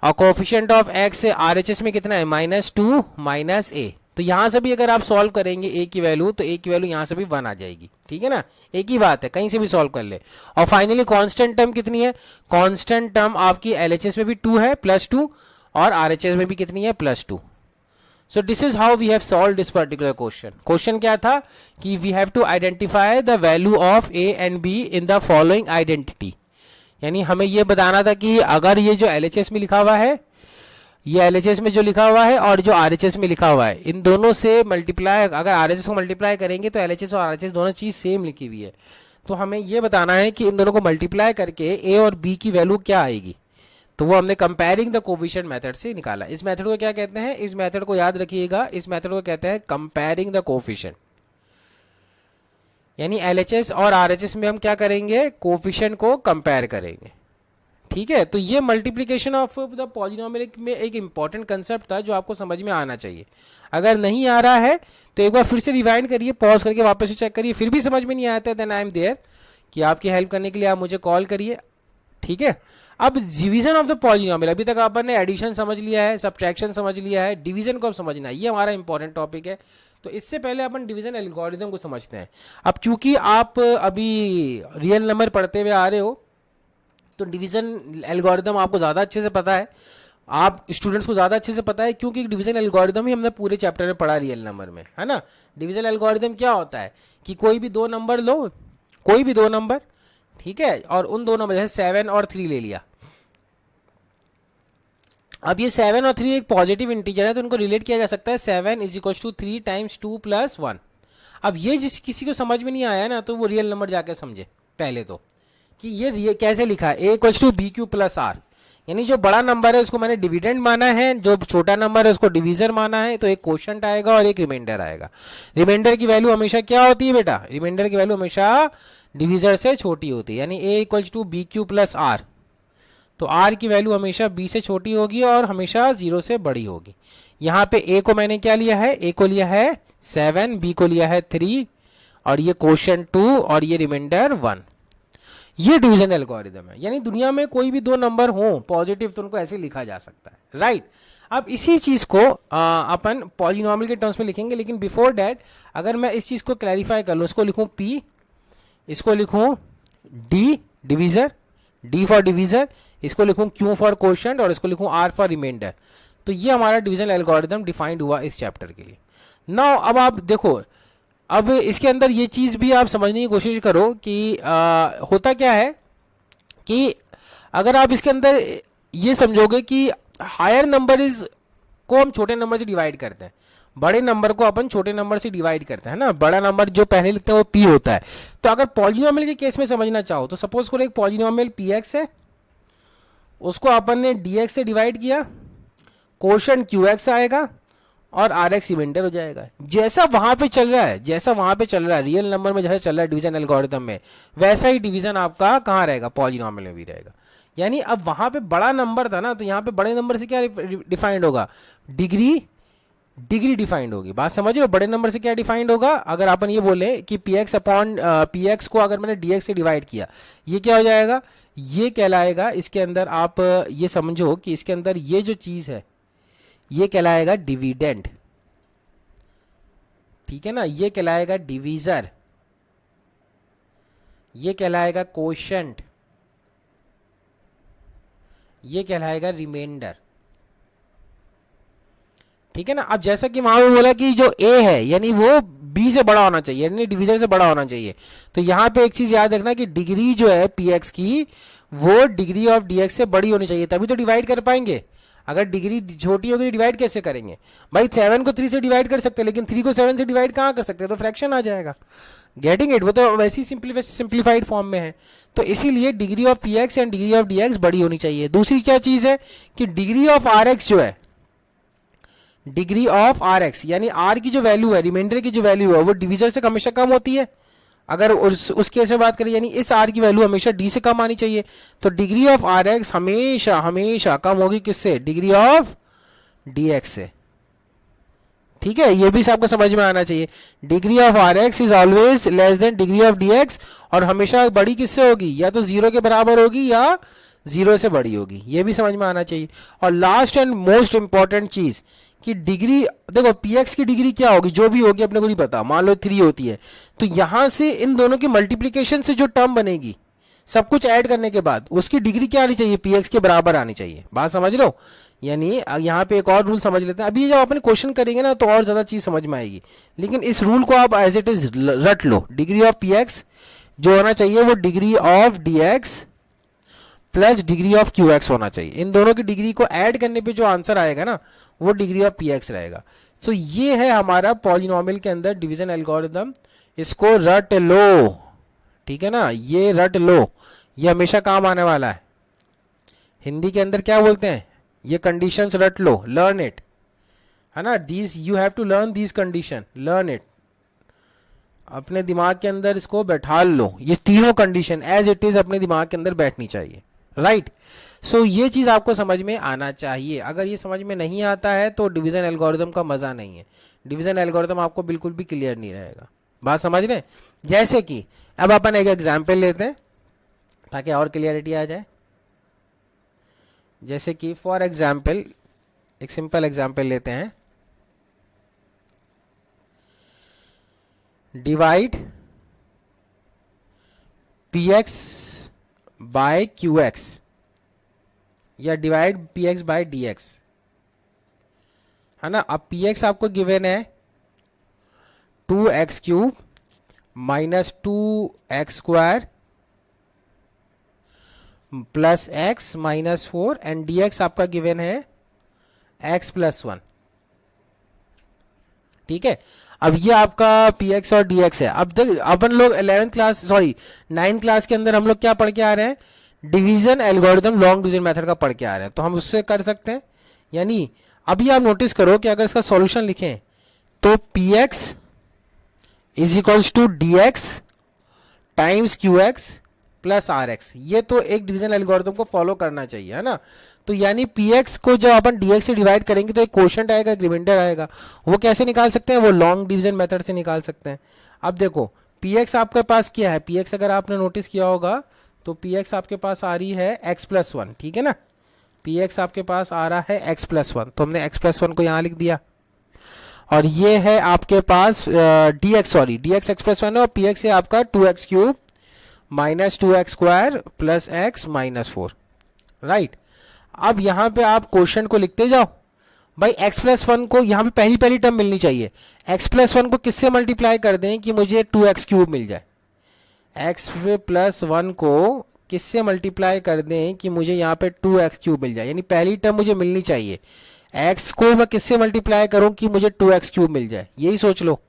और कोफिशिएंट ऑफ x आरएचएस में कितना है, -2 माइनस a। तो यहां से भी अगर आप सॉल्व करेंगे a की वैल्यू, तो a की वैल्यू यहां से भी 1 आ जाएगी। ठीक है ना, एक ही बात है, कहीं से भी सॉल्व कर ले। और फाइनली कांस्टेंट टर्म कितनी है, कांस्टेंट टर्म आपकी एलएचएस में भी 2 है, +2, और आरएचएस में भी कितनी है, +2। So this is how we have solved this particular question. Question क्या था कि we have to identify the value of a and b in the following identity. यानी हमें ये बताना था कि अगर ये जो LHS में लिखा हुआ है, ये LHS में जो लिखा हुआ है और जो RHS में लिखा हुआ है, इन दोनों से मल्टीप्लाई, अगर RHS को मल्टीप्लाई करेंगे तो LHS और RHS दोनों चीज सेम लिखी हुई है। तो हमें ये बताना है कि इन दोनों को मल्टीप्लाई करके A और B की वैल्यू क्या आएगी। तो वो हमने कंपेयरिंग द कोफिशिएंट मेथड से निकाला। इस मेथड को क्या कहते हैं, इस मेथड को याद रखिएगा, इस मेथड को कहते हैं कंपेयरिंग द कोफिशिएंट। यानी LHS और RHS में हम क्या करेंगे, कोफिशिएंट को कंपेयर करेंगे। ठीक है, तो ये मल्टीप्लिकेशन ऑफ द पॉलिनोमियल में एक इंपॉर्टेंट कंसेप्ट था जो आपको समझ में आना चाहिए। अगर नहीं आ रहा है तो एक बार फिर से रिवाइंड करिए, पॉज करके वापस से चेक करिए, फिर भी समझ में नहीं आता देन आई एम देयर, कि आपकी हेल्प करने के लिए आप मुझे कॉल करिए। ठीक है, अब डिवीजन ऑफ द पॉलिनोमियल, अभी तक अपन ने एडिशन समझ लिया है, सबट्रैक्शन समझ लिया है, डिवीजन को अब समझना है, ये हमारा इंपॉर्टेंट टॉपिक है। तो इससे पहले अपन डिवीजन एल्गोरिथम को समझते हैं। अब चूंकि आप अभी रियल नंबर पढ़ते हुए आ रहे हो तो डिवीजन एल्गोरिथम आपको ज़्यादा अच्छे से पता है, आप स्टूडेंट्स को ज़्यादा अच्छे से पता है, क्योंकि डिवीजन एल्गोरिथम ही हमने पूरे चैप्टर में पढ़ा रियल नंबर में, है ना। डिवीजन एल्गोरिथम क्या होता है कि कोई भी दो नंबर लो, कोई भी दो नंबर, ठीक है, और उन दो नंबर जैसे 7 और 3 ले लिया। अब ये 7 और 3 एक पॉजिटिव इंटीजर है तो उनको रिलेट किया जा सकता है 7 = 3 × 2 + 1। अब ये जिस किसी को समझ में नहीं आया ना तो वो रियल नंबर जाके समझे पहले तो, कि ये कैसे लिखा है, A = BQ + R। यानी जो बड़ा नंबर है उसको मैंने डिविडेंड माना है, जो छोटा नंबर है उसको डिवीजर माना है, तो एक क्वोशंट आएगा और एक रिमाइंडर आएगा। रिमाइंडर की वैल्यू हमेशा क्या होती है बेटा, रिमाइंडर की वैल्यू हमेशा डिवीजर से छोटी होती है। यानी A = BQ + R, तो R की वैल्यू हमेशा B से छोटी होगी और हमेशा 0 से बड़ी होगी। यहाँ पे A को मैंने क्या लिया है, A को लिया है 7, B को लिया है 3 और ये क्वोशंट 2 और ये रिमाइंडर 1। ये डिवीजन एल्गोरिथम है। यानी दुनिया में कोई भी दो नंबर हो पॉजिटिव तो उनको ऐसे लिखा जा सकता है, राइट। अब इसी चीज को अपन पॉलिनोमियल के टर्म्स में लिखेंगे, लेकिन बिफोर दैट अगर मैं इस चीज को क्लैरिफाई कर लूँ, इसको लिखूं P, इसको लिखूं D divisor, D for divisor, इसको लिखूं Q फॉर क्वोशंट और इसको लिखूं R फॉर रिमाइंडर, तो ये हमारा डिवीजन एल्गोरिथम डिफाइंड हुआ इस चैप्टर के लिए। नाउ अब आप देखो, अब इसके अंदर ये चीज भी आप समझने की कोशिश करो कि होता क्या है कि अगर आप इसके अंदर ये समझोगे कि हायर नंबर को हम छोटे नंबर से डिवाइड करते हैं, बड़े नंबर को अपन छोटे नंबर से डिवाइड करते हैं ना, बड़ा नंबर जो पहले लिखते हैं वो P होता है। तो अगर पॉलिनोमियल के केस में समझना चाहो तो सपोज करो एक पॉलिनोमियल PX है, उसको अपन ने DX से डिवाइड किया, क्वोशंट QX आएगा और RX रिमाइंडर हो जाएगा। जैसा वहां पे चल रहा है, जैसा वहां पे चल रहा है रियल नंबर में जैसा चल रहा है डिवीजन एल्गोरिथम में, वैसा ही डिवीजन आपका कहाँ रहेगा, पॉलिनोमियल में भी रहेगा। यानी अब वहां पे बड़ा नंबर था ना, तो यहाँ पे बड़े नंबर से क्या डिफाइंड होगा, डिग्री डिफाइंड होगी। बात समझ रहे हो, बड़े नंबर से क्या डिफाइंड होगा, अगर अपन ये बोले कि PX को अगर मैंने DX से डिवाइड किया, ये क्या हो जाएगा, ये कहलाएगा, इसके अंदर आप ये समझो कि इसके अंदर ये जो चीज है ये कहलाएगा डिविडेंड, ठीक है ना, ये कहलाएगा डिवीजर, ये कहलाएगा क्वोशंट, ये कहलाएगा रिमाइंडर, ठीक है ना। अब जैसा कि वहां पे बोला कि जो A है यानी वो B से बड़ा होना चाहिए, यानी डिवीजर से बड़ा होना चाहिए, तो यहां पे एक चीज याद रखना कि डिग्री जो है PX की वो डिग्री ऑफ DX से बड़ी होनी चाहिए, तभी तो डिवाइड कर पाएंगे। अगर डिग्री छोटी होगी तो डिवाइड कैसे करेंगे भाई, 7 को 3 से डिवाइड कर सकते हैं लेकिन 3 को 7 से डिवाइड कहाँ कर सकते हैं, तो फ्रैक्शन आ जाएगा। गेटिंग इट, वो तो वैसी सिंप्लीफाइड फॉर्म में है। तो इसीलिए degree of PX and degree of DX बड़ी होनी चाहिए। दूसरी क्या चीज है कि डिग्री ऑफ RX जो है, डिग्री ऑफ RX यानी R की जो वैल्यू है, रिमाइंडर की जो वैल्यू है वो डिवीजर से हमेशा कम होती है। अगर उस केस में बात करें यानी इस R की वैल्यू हमेशा D से कम आनी चाहिए, तो डिग्री ऑफ RX हमेशा हमेशा कम होगी किससे, डिग्री ऑफ DX से, ठीक है। ये भी आपको समझ में आना चाहिए, degree of RX is always less than degree of DX, और हमेशा बड़ी किससे होगी, या तो 0 के बराबर होगी या 0 से बड़ी होगी, ये भी समझ में आना चाहिए। और लास्ट एंड मोस्ट इंपॉर्टेंट चीज कि डिग्री, देखो PX की डिग्री क्या होगी, जो भी होगी अपने को नहीं पता, मान लो 3 होती है, तो यहां से इन दोनों की मल्टीप्लीकेशन से जो टर्म बनेगी सब कुछ ऐड करने के बाद उसकी डिग्री क्या आनी चाहिए, PX के बराबर आनी चाहिए। बात समझ लो, यानी यहाँ पे एक और रूल समझ लेते हैं। अभी जब अपन क्वेश्चन करेंगे ना तो और ज्यादा चीज समझ में आएगी, लेकिन इस रूल को आप एज इट इज रट लो। डिग्री ऑफ PX जो होना चाहिए वो degree of DX plus degree of Q x होना चाहिए। इन दोनों की डिग्री को ऐड करने पे जो आंसर आएगा ना वो डिग्री ऑफ पी एक्स रहेगा। सो ये है हमारा पॉलिनोमियल के अंदर डिवीजन एल्गोरिदम, इसको रट लो, ठीक है ना, ये रट लो, ये हमेशा काम आने वाला है। हिंदी के अंदर क्या बोलते हैं, ये कंडीशंस रट लो, लर्न इट, है ना, these you have to learn these condition, learn it, अपने दिमाग के अंदर इसको बैठा लो, ये तीनों कंडीशन एज इट इज अपने दिमाग के अंदर बैठनी चाहिए, राइट। सो ये चीज आपको समझ में आना चाहिए। अगर ये समझ में नहीं आता है तो डिवीजन एल्गोरिदम का मजा नहीं है, डिवीजन एल्गोरिदम आपको बिल्कुल भी क्लियर नहीं रहेगा। बात समझ रहे हैं? जैसे कि अब अपन एक एग्जाम्पल लेते हैं ताकि और क्लियरिटी आ जाए। जैसे कि फॉर एग्जाम्पल एक सिंपल एग्जाम्पल लेते हैं, divide P x by Q x या divide P x by D x, है ना। अब पी एक्स आपको गिवन है 2x cube minus 2x square plus x minus 4 and D x आपका गिवन है x प्लस 1, ठीक है। अब ये आपका px और dx है। अब अपन लोग 11th class sorry 9th class के अंदर हम लोग क्या पढ़ के आ रहे हैं, division algorithm long division method का पढ़ के आ रहे हैं, तो हम उससे कर सकते हैं। यानी अभी आप नोटिस करो कि अगर इसका सॉल्यूशन लिखें तो px is equals to dx times qx plus rx, ये तो एक डिवीजन एल्गोरिथम को फॉलो करना चाहिए, है ना। तो यानी px को जब अपन dx से डिवाइड करेंगे तो एक क्वोशंट आएगा, एक रिमाइंडर आएगा, वो कैसे निकाल सकते हैं, वो लॉन्ग डिवीजन मेथड से निकाल सकते हैं। अब देखो px आपके पास क्या है, px अगर आपने नोटिस किया होगा तो px आपके पास आ रही है x प्लस 1, ठीक है ना, px आपके पास आ रहा है x प्लस 1, तो हमने x प्लस 1 को यहाँ लिख दिया। और ये है आपके पास dx, sorry dx x plus 1 है, और px है आपका 2x cube minus 2x square plus x minus 4, right. अब यहाँ पे आप क्वेश्चन को लिखते जाओ भाई, x प्लस 1 को यहाँ पे पहली पहली टर्म मिलनी चाहिए, x प्लस 1 को किससे मल्टीप्लाई कर दें कि मुझे 2x क्यूब मिल जाए, x प्लस 1 को किससे मल्टीप्लाई कर दें कि मुझे यहाँ पे 2x क्यूब मिल जाए, यानी पहली टर्म मुझे मिलनी चाहिए, x को मैं किससे मल्टीप्लाई करूं कि मुझे 2x क्यूब मिल जाए, यही सोच लो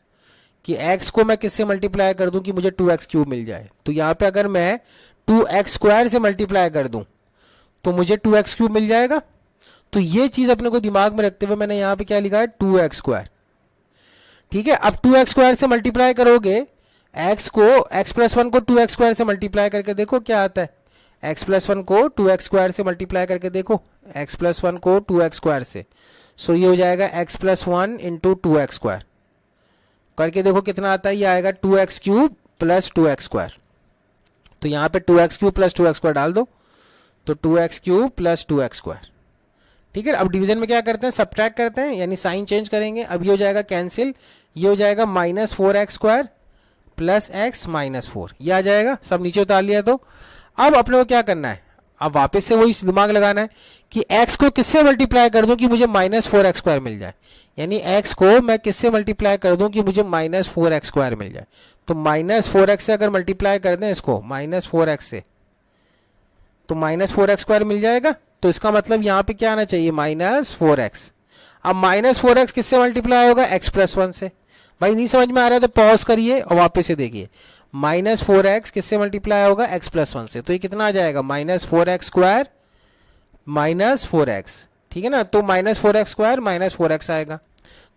कि x को मैं किससे मल्टीप्लाई कर दूं कि मुझे 2x क्यूब मिल जाए। तो यहाँ पे अगर मैं 2x स्क्वायर से मल्टीप्लाई कर दूं तो मुझे 2x क्यूब मिल जाएगा। तो ये चीज अपने को दिमाग में रखते हुए मैंने यहाँ पे क्या लिखा है, 2x स्क्वायर, ठीक है। अब 2x स्क्वायर से मल्टीप्लाई करोगे x को, x प्लस 1 को 2x स्क्वायर से मल्टीप्लाई करके देखो क्या आता है, x प्लस 1 को 2x स्क्वायर से मल्टीप्लाई करके देखो, x प्लस 1 को 2x स्क्वायर से, सो ये हो जाएगा x plus 1 into 2x square, करके देखो कितना आता है, ये आएगा 2x cube plus 2x square. तो यहाँ पे 2x cube plus 2x square डाल दो, तो 2x cube plus 2x square, ठीक है। अब डिवीजन में क्या करते हैं, सब्ट्रैक्ट करते हैं, यानी साइन चेंज करेंगे। अब ये हो जाएगा कैंसिल, ये हो जाएगा minus 4x square plus x minus 4, ये आ जाएगा, सब नीचे उतार लिया। तो अब अपने को क्या करना है, अब वापस से वही दिमाग लगाना है कि x को किससे मल्टीप्लाई कर दूं कि मुझे माइनस 4x स्क्वायर मिल जाए, यानी x को मैं किससे मल्टीप्लाई कर दूं कि मुझे माइनस 4x स्क्वायर मिल जाए। तो माइनस 4x से अगर मल्टीप्लाई कर दें इसको माइनस 4x से, तो माइनस 4x स्क्वायर मिल जाएगा। तो इसका मतलब यहाँ पे क्या आना चाहिए, माइनस 4x। अब माइनस 4x किससे मल्टीप्लाई होगा, x प्लस 1 से। भाई नहीं समझ में आ रहा है तो पॉज करिए और वापस से देखिए, माइनस 4x किससे मल्टीप्लाई होगा, x प्लस 1 से। तो ये कितना आ जाएगा, minus 4x square minus 4x, ठीक है ना। तो minus 4x square minus 4x आएगा।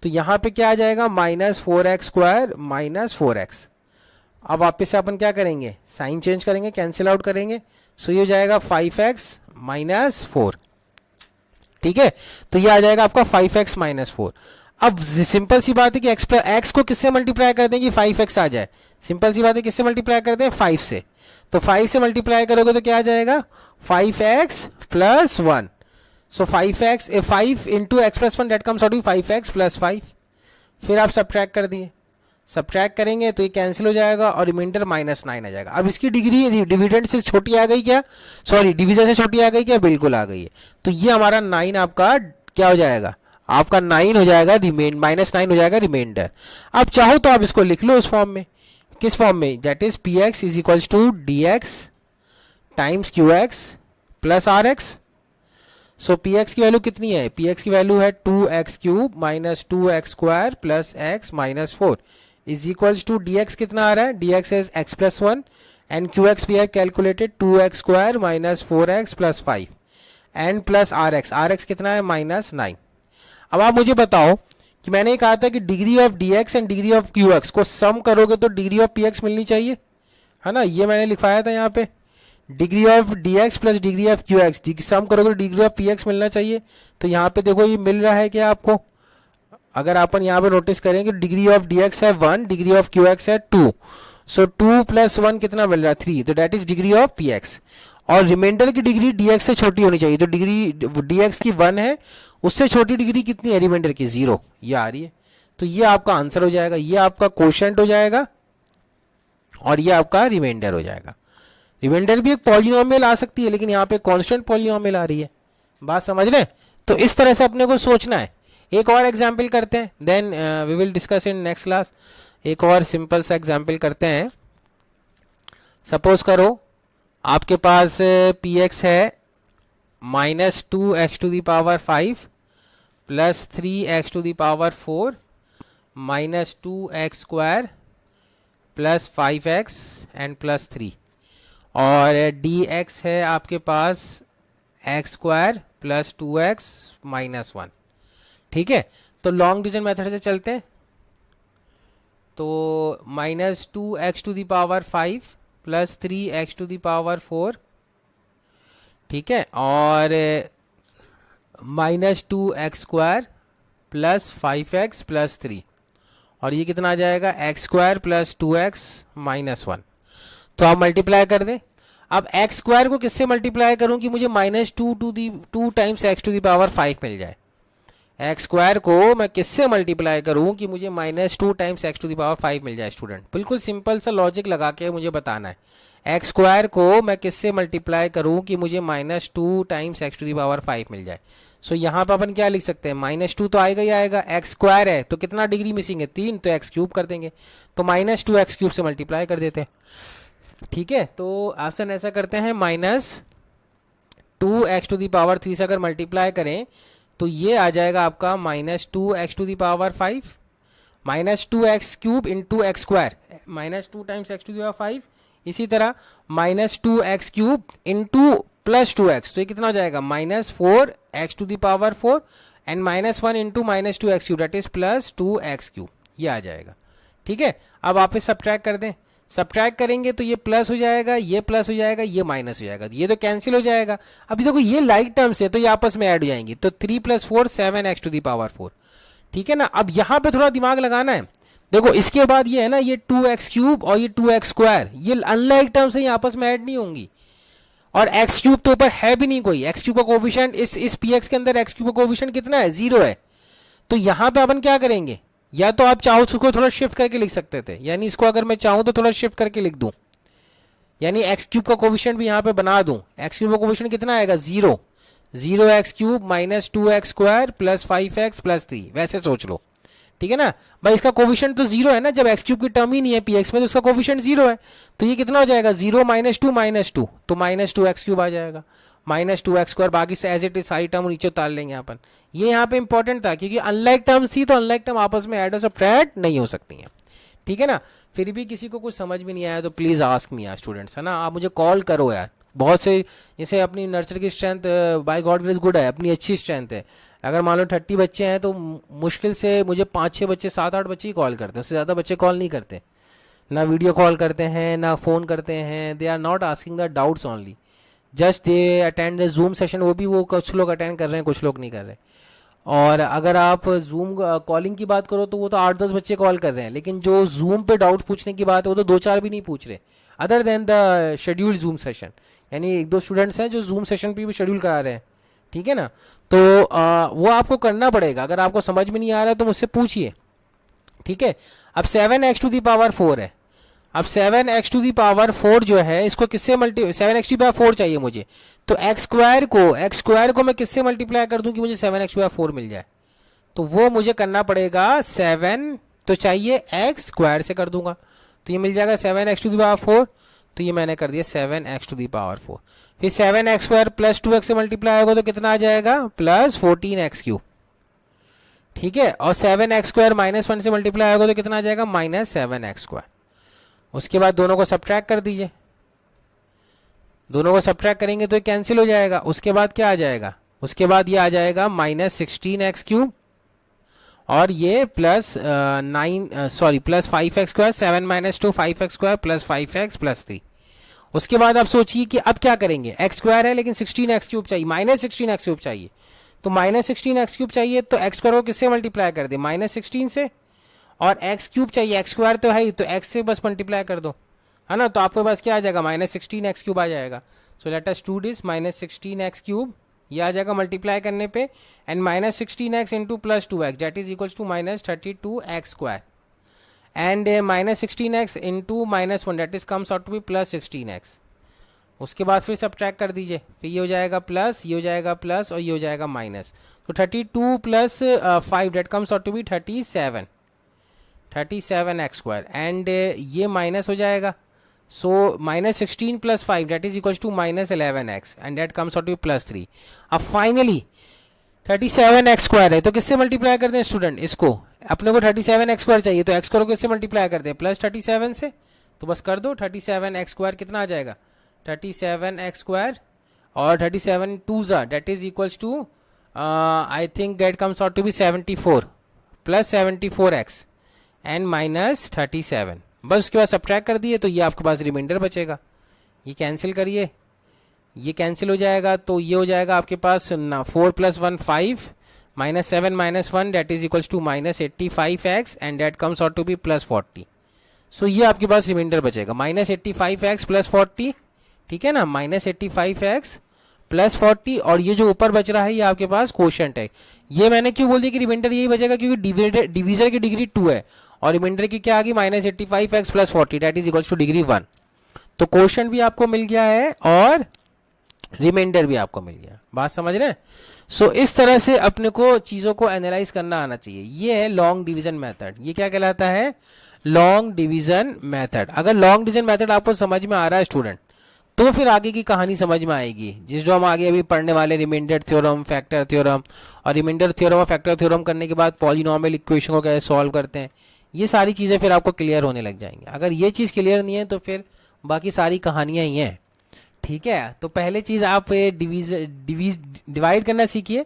तो यहाँ पे क्या आ जाएगा, minus 4x square minus 4x। अब वापस से अपन क्या करेंगे, साइन चेंज करेंगे, कैंसिल आउट करेंगे, सो ये हो जाएगा 5x माइनस 4, ठीक है। तो ये आ जाएगा आपका 5x माइनस 4। अब सिंपल सी बात है कि x को किससे मल्टीप्लाई कर दें कि 5x आ जाए, सिंपल सी बात है, किससे मल्टीप्लाई कर दें, 5 से। तो 5 से मल्टीप्लाई करोगे तो क्या आ जाएगा, 5x plus 1। So 5x 5 into x plus 1 that comes out to 5x plus 5। फिर आप सब्ट्रैक्ट कर दिए, सब्ट्रैक्ट करेंगे तो ये कैंसिल हो जाएगा और रिमाइंडर -9 आ जाएगा। अब इसकी डिग्री डिविडेंड से छोटी आ गई क्या, सॉरी डिवीजन से छोटी आ गई क्या, बिल्कुल आ गई है। तो ये हमारा 9 आपका क्या हो जाएगा, आपका 9 हो जाएगा, -9 हो जाएगा रिमाइंडर। अब चाहो तो आप इसको लिख लो इस फॉर्म में, किस फॉर्म में, that is px is equals to dx times qx plus r x. So P x की वैल्यू कितनी है, पी एक्स की वैल्यू है 2x cube minus 2x square plus x minus 4 is equals to d x कितना आ रहा है, d x is x plus 1 and q x we have calculated 2x square minus 4x plus 5 and plus r x कितना है minus 9। अब आप मुझे बताओ कि मैंने कहा था कि degree of D x and degree of Q x को सम करोगे तो डिग्री ऑफ पी एक्स मिलनी चाहिए, है ना, ये मैंने लिखवाया था यहाँ पे, degree of D x plus degree of Q x sum करोगे तो डिग्री ऑफ पी एक्स मिलना चाहिए। तो यहाँ पे देखो ये मिल रहा है क्या आपको, अगर अपन यहाँ पे नोटिस करें कि डिग्री ऑफ डी एक्स है 1, डिग्री ऑफ क्यू एक्स है 2, सो 2 प्लस 1 कितना मिल रहा है 3, तो that is degree of P x. और रिमाइंडर की डिग्री डी एक्स से छोटी होनी चाहिए, तो डिग्री डी एक्स की 1 है, उससे छोटी डिग्री कितनी है रिमाइंडर की 0, ये आ रही है। तो ये आपका आंसर हो जाएगा, ये आपका कोशेंट हो जाएगा और ये आपका रिमाइंडर हो जाएगा। रिमाइंडर भी एक पॉलिनोमियल आ सकती है लेकिन यहाँ पे कांस्टेंट पॉलिनोमियल आ रही है, बात समझ रहे। तो इस तरह से अपने को सोचना है। एक और एग्जाम्पल करते हैं, then we will discuss in next class. एक और सिंपल सा एग्जाम्पल करते हैं। सपोज करो आपके पास पी एक्स है minus 2x to the power 5 plus 3x to the power 4 minus 2x square plus 5x and plus 3, और dx है आपके पास x square plus 2x minus 1। ठीक है, तो लॉन्ग डिवीजन मेथड से चलते हैं। तो minus 2x to the power 5 plus 3x to the power 4, ठीक है, और minus 2x square plus 5x plus 3, और ये कितना आ जाएगा x square plus 2x minus 1। तो आप मल्टीप्लाई कर दें। अब x स्क्वायर को किससे मल्टीप्लाई करूं कि मुझे minus 2 times x to the power 5 मिल जाए। x स्क्वायर को मैं किससे मल्टीप्लाई करूं कि मुझे minus 2 times x to the power 5 मिल जाए। स्टूडेंट बिल्कुल सिंपल सा लॉजिक लगा के मुझे बताना है। x स्क्वायर को मैं किससे मल्टीप्लाई करूं कि मुझे minus 2 times x to the power 5 मिल जाए। सो यहाँ पर अपन क्या लिख सकते हैं, माइनस 2 तो आएगा ही आएगा, x स्क्वायर है तो कितना डिग्री मिसिंग है 3, तो x क्यूब कर देंगे, तो माइनस 2x क्यूब से मल्टीप्लाई कर देते हैं। ठीक है, तो ऑप्शन ऐसा करते हैं, minus 2x to the power 3 से अगर मल्टीप्लाई करें तो ये आ जाएगा आपका minus 2x to the power 5 minus 2x cube into x square, minus 2 times x to the power 5, इसी तरह minus 2x cube into plus 2x, तो ये कितना हो जाएगा minus 4x to the power 4 and minus 1 into minus 2x cube that is plus 2x cube, ये आ जाएगा। ठीक है, अब आप इसे सब्ट्रैक्ट कर दें, सब्ट्रैक्ट करेंगे तो ये प्लस हो जाएगा, ये प्लस हो जाएगा, ये माइनस हो जाएगा, ये तो कैंसिल हो जाएगा। अभी देखो ये लाइक टर्म्स है तो ये आपस में ऐड हो जाएंगी, तो 3 plus 4 7x to the power 4। ठीक है ना, अब यहाँ पे थोड़ा दिमाग लगाना है। देखो इसके बाद ये है ना, ये 2x क्यूब और ये 2x स्क्वायर, ये अनलाइक टर्म्स है, ये आपस में ऐड नहीं होंगी, और x क्यूब तो ऊपर है भी नहीं कोई, x क्यूब का कोफिशिएंट इस px के अंदर x क्यूब का कोफिशिएंट कितना है 0 है। तो यहाँ पे अपन क्या करेंगे, या तो आप चाहो उसको थोड़ा शिफ्ट करके लिख सकते थे, यानी इसको अगर मैं चाहूँ तो थोड़ा शिफ्ट करके लिख दूं, यानी x क्यूब का कोफिशिएंट भी यहाँ पे बना दूं। x क्यूब का कोफिशिएंट कितना आएगा 0, 0x cube minus 2x square plus 5x plus 3, वैसे सोच लो। ठीक है ना भाई, इसका कोफिशिएंट तो 0 है ना, जब x क्यूब की टर्म ही नहीं है px में तो उसका कोफिशिएंट 0 है, तो ये कितना हो जाएगा 0 माइनस 2 तो माइनस 2x क्यूब आ जाएगा, माइनस 2x स्क्वायर, बाकी से एज इट इज सारी टर्म नीचे उतार लेंगे अपन। ये यहाँ पे इंपॉर्टेंट था क्योंकि अनलाइक टर्म थी, तो अनलाइक टर्म आपस में ऐड और सब्ट्रैक्ट नहीं हो सकती हैं। ठीक है ना, फिर भी किसी को कुछ समझ में नहीं आया तो प्लीज आस्क मी यार स्टूडेंट्स, है ना, आप मुझे कॉल करो यार। बहुत से जैसे अपनी नर्सरी की strength by God grace good है, अपनी अच्छी स्ट्रेंथ है। अगर मान लो 30 बच्चे हैं तो मुश्किल से मुझे 5-6 बच्चे 7-8 बच्चे ही कॉल करते हैं, उससे ज़्यादा बच्चे कॉल नहीं करते, ना वीडियो कॉल करते हैं ना फ़ोन करते हैं। They are not asking the doubts only, just they attend the Zoom session, वो भी वो कुछ लोग अटेंड कर रहे हैं कुछ लोग नहीं कर रहे। और अगर आप जूम कॉलिंग की बात करो तो वो तो 8-10 बच्चे कॉल कर रहे हैं, लेकिन जो जूम पे डाउट पूछने की बात है वो तो 2-4 भी नहीं पूछ रहे, other than the scheduled zoom session. यानी 1-2 स्टूडेंट्स हैं जो जूम सेशन पे भी शेड्यूल करा रहे हैं। ठीक है ना, तो वो आपको करना पड़ेगा। अगर आपको समझ में नहीं आ रहा है तो मुझसे पूछिए। ठीक है, अब 7x टू दी पावर 4 है, अब 7x टू दी पावर 4 जो है इसको किससे 7x टू दी पावर 4 चाहिए मुझे, तो x स्क्वायर को मैं किससे मल्टीप्लाई कर दूं कि मुझे 7x टू दी पावर 4 मिल जाए, तो वो मुझे करना पड़ेगा 7 तो चाहिए x स्क्वायर से कर दूंगा, तो ये मिल जाएगा 7x टू दी पावर 4। तो ये मैंने कर दिया 7x टू दी पावर 4। फिर 7x² प्लस 2x से मल्टीप्लाई होगा तो कितना आ जाएगा प्लस 14x³ ठीक है। और 7x² माइनस 1 से मल्टीप्लाई होगा तो कितना आ जाएगा माइनस 7x²। उसके बाद दोनों को सब्ट्रैक्ट कर दीजिए, दोनों को सब्ट्रैक्ट करेंगे तो ये कैंसिल हो जाएगा। उसके बाद क्या आ जाएगा, उसके बाद ये आ जाएगा माइनस 16x³ और ये plus plus 5x², 7 minus 2 5x² plus 5x plus 3। उसके बाद आप सोचिए कि अब क्या करेंगे, x² है लेकिन 16x³ चाहिए, माइनस 16x³ चाहिए, तो माइनस 16x³ चाहिए तो x² को किससे मल्टीप्लाई कर दे माइनस 16 से, और x³ चाहिए, x² तो है ही, तो x से बस मल्टीप्लाई कर दो, है ना। तो आपके पास क्या आ जाएगा माइनस 16x³ आ जाएगा। So let us do this, minus 16x³ ये आ जाएगा मल्टीप्लाई करने पे, and minus 16x into plus 2x that is equals to minus 32x², and minus 16x into minus 1 that is comes out to be plus 16x। उसके बाद फिर subtract कर दीजिए, फिर ये हो जाएगा प्लस, ये हो जाएगा प्लस और ये हो जाएगा माइनस। तो 32 plus 5 that comes out to be 37x², and ये माइनस हो जाएगा। So minus 16 plus 5 that is equals to minus 11x and that comes out to be plus 3। अब फाइनली 37x² है तो किससे मल्टीप्लाई करते हैं स्टूडेंट, इसको अपने को 37x² चाहिए तो x को किससे मल्टीप्लाई करते हैं प्लस 37 से, तो बस कर दो 37x² कितना आ जाएगा 37x² और 37 2 that is equals to I think that comes out to be 74 plus 74x and minus 37। बस उसके बाद सब्ट्रैक्ट कर दिए तो ये आपके पास रिमाइंडर बचेगा। ये कैंसिल करिए, ये कैंसिल हो जाएगा तो ये हो जाएगा आपके पास 4 plus 1 5 minus 7 minus 1 that is equals to minus 85x and that comes out to be plus 40। So ये आपके पास रिमाइंडर बचेगा माइनस 85x प्लस 40, ठीक है ना, माइनस 85x प्लस 40, और ये जो ऊपर बच रहा है ये आपके पास क्वोशंट है। ये मैंने क्यों बोल दिया कि रिमाइंडर यही बचेगा, क्योंकि डिवीजर की डिग्री 2 है और रिमाइंडर की क्या आ गई minus 85x plus 40 that is equals two degree 1। तो क्वोशंट भी आपको मिल गया है और रिमाइंडर भी आपको मिल गया, बात समझ रहे हैं। सो इस तरह से अपने को चीजों को एनालाइज करना आना चाहिए। ये है लॉन्ग डिवीजन मेथड, ये क्या कहलाता है लॉन्ग डिवीजन मेथड। अगर लॉन्ग डिवीजन मेथड आपको समझ में आ रहा है स्टूडेंट तो फिर आगे की कहानी समझ में आएगी, जिस जो हम आगे अभी पढ़ने वाले रिमाइंडर थ्योरम, फैक्टर थ्योरम, और रिमाइंडर थ्योरम और फैक्टर थ्योरम करने के बाद पॉलिनॉमियल इक्वेशन को कैसे सॉल्व करते हैं, ये सारी चीज़ें फिर आपको क्लियर होने लग जाएंगी। अगर ये चीज़ क्लियर नहीं है तो फिर बाकी सारी कहानियाँ ही हैं, ठीक है। तो पहले चीज़ आप डिवाइड करना सीखिए,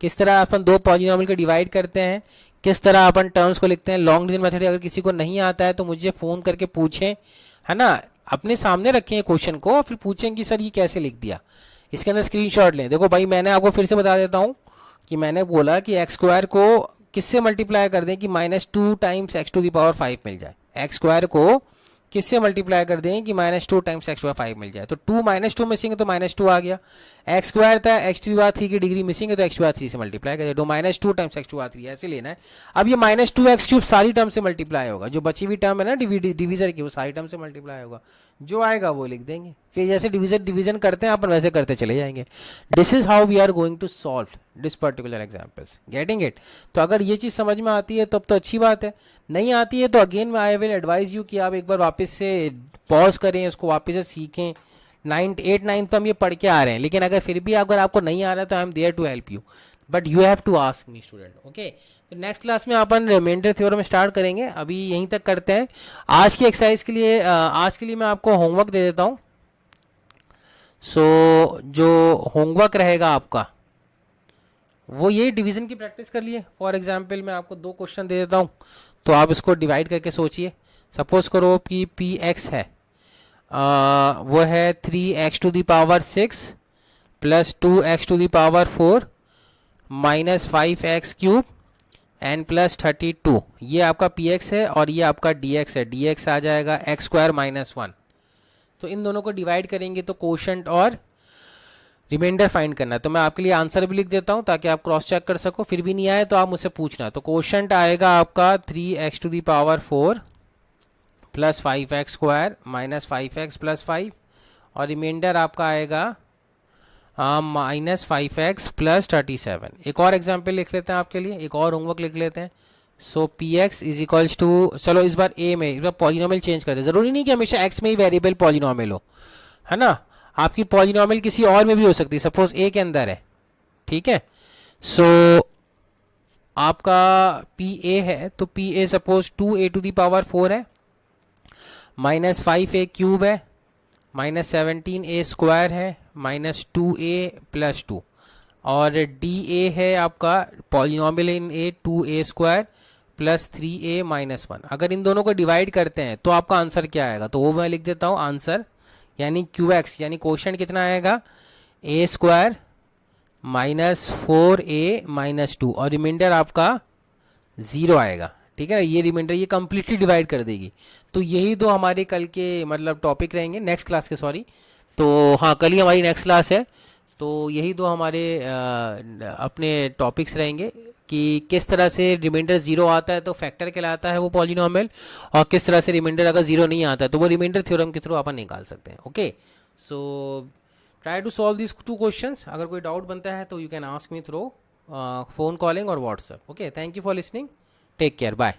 किस तरह अपन दो पॉलिनॉमियल को डिवाइड करते हैं, किस तरह अपन टर्म्स को लिखते हैं। लॉन्ग डिवीजन मेथड अगर किसी को नहीं आता है तो मुझे फ़ोन करके पूछें, है ना, अपने सामने रखें क्वेश्चन को और फिर पूछें कि सर ये कैसे लिख दिया, इसके अंदर स्क्रीनशॉट लें। देखो भाई मैंने आपको फिर से बता देता हूँ कि मैंने बोला कि x² को किससे मल्टीप्लाई कर दें कि minus 2 times x to the power 5 मिल जाए। x² को किससे मल्टीप्लाई कर दें कि minus 2 times x to power 5 मिल जाए। तो 2 माइनस 2 मिसिंग है तो माइनस 2 आ गया, x² था x टू पावर 3 की डिग्री मिसिंग है तो x टू पावर 3 से मल्टीप्लाई कर दो, minus 2 times x to power 3 ऐसे लेना है। अब ये माइनस 2x³ सारी टर्म से मल्टीप्लाई होगा, जो बची हुई टर्म है ना डिवीजर की वो सारी टर्म से मल्टीप्लाई होगा, जो आएगा वो लिख देंगे। फिर जैसे डिवीजन करते हैं अपन वैसे करते चले जाएंगे। This is how we are going to solve this particular examples, getting it. तो अगर ये चीज़ समझ में आती है तब तो अच्छी बात है, नहीं आती है तो again I will advise you कि आप एक बार वापस से पॉज करें, उसको वापस से सीखें। 8 9 तो हम ये पढ़ के आ रहे हैं, लेकिन अगर फिर भी अगर आपको नहीं आ रहा है तो I am there to help you, but you have to ask me student, okay. तो नेक्स्ट क्लास में अपन रिमाइंडर थ्योरम स्टार्ट करेंगे, अभी यहीं तक करते हैं। आज की एक्सरसाइज के लिए आज के लिए मैं आपको होमवर्क दे देता हूँ। सो जो होमवर्क रहेगा आपका वो ये डिवीजन की प्रैक्टिस कर लिए। फॉर एग्जांपल मैं आपको 2 क्वेश्चन दे देता हूँ, तो आप इसको डिवाइड करके सोचिए। सपोज करो कि पी एक्स है, वो है 3x to the power 6 plus 2x to the power 4 minus 5x³ and plus 32। ये आपका px है और ये आपका dx है, dx आ जाएगा x² माइनस 1। तो इन दोनों को डिवाइड करेंगे तो कोशंट और रिमाइंडर फाइंड करना है। तो मैं आपके लिए आंसर भी लिख देता हूं ताकि आप क्रॉस चेक कर सको, फिर भी नहीं आए तो आप मुझसे पूछना। तो कोशंट आएगा आपका 3x to the power 4 plus 5x² minus 5x plus 5, और रिमाइंडर आपका आएगा माइनस 5x प्लस 37। एक और एग्जाम्पल लिख लेते हैं आपके लिए, एक और होमवर्क लिख लेते हैं। So P x is equals to, चलो इस बार ए में, इस बार पॉलिनॉमियल चेंज कर दे, जरूरी नहीं कि हमेशा एक्स में ही वेरिएबल पॉलिनॉमियल हो, है ना, आपकी पॉलिनॉमियल किसी और में भी हो सकती है, सपोज ए के अंदर है, ठीक है। सो आपका पी ए है, तो पी ए सपोज 2a⁴ है, -5a³ है, -17a² है, -2a+2, और डी ए है आपका पॉलिनॉमियल इन ए 2a² + 3a-1। अगर इन दोनों को डिवाइड करते हैं तो आपका आंसर क्या आएगा, तो वो मैं लिख देता हूँ आंसर, यानी QX यानी क्वोशंट कितना आएगा, a² -4a-2, और रिमाइंडर आपका 0 आएगा, ठीक है ना। ये रिमाइंडर ये कंप्लीटली डिवाइड कर देगी। तो यही दो हमारे कल के मतलब टॉपिक रहेंगे, नेक्स्ट क्लास के, सॉरी। तो हाँ, कल ही हमारी नेक्स्ट क्लास है, तो यही दो हमारे अपने टॉपिक्स रहेंगे कि किस तरह से रिमाइंडर 0 आता है तो फैक्टर कहलाता है वो पॉलिनॉमियल, और किस तरह से रिमाइंडर अगर 0 नहीं आता है तो वो रिमाइंडर थ्योरम के थ्रू अपन निकाल सकते हैं। Okay, so try to solve this 2 questions. अगर कोई डाउट बनता है तो you can ask me through phone calling और WhatsApp. Okay, thank you for listening, take care, bye.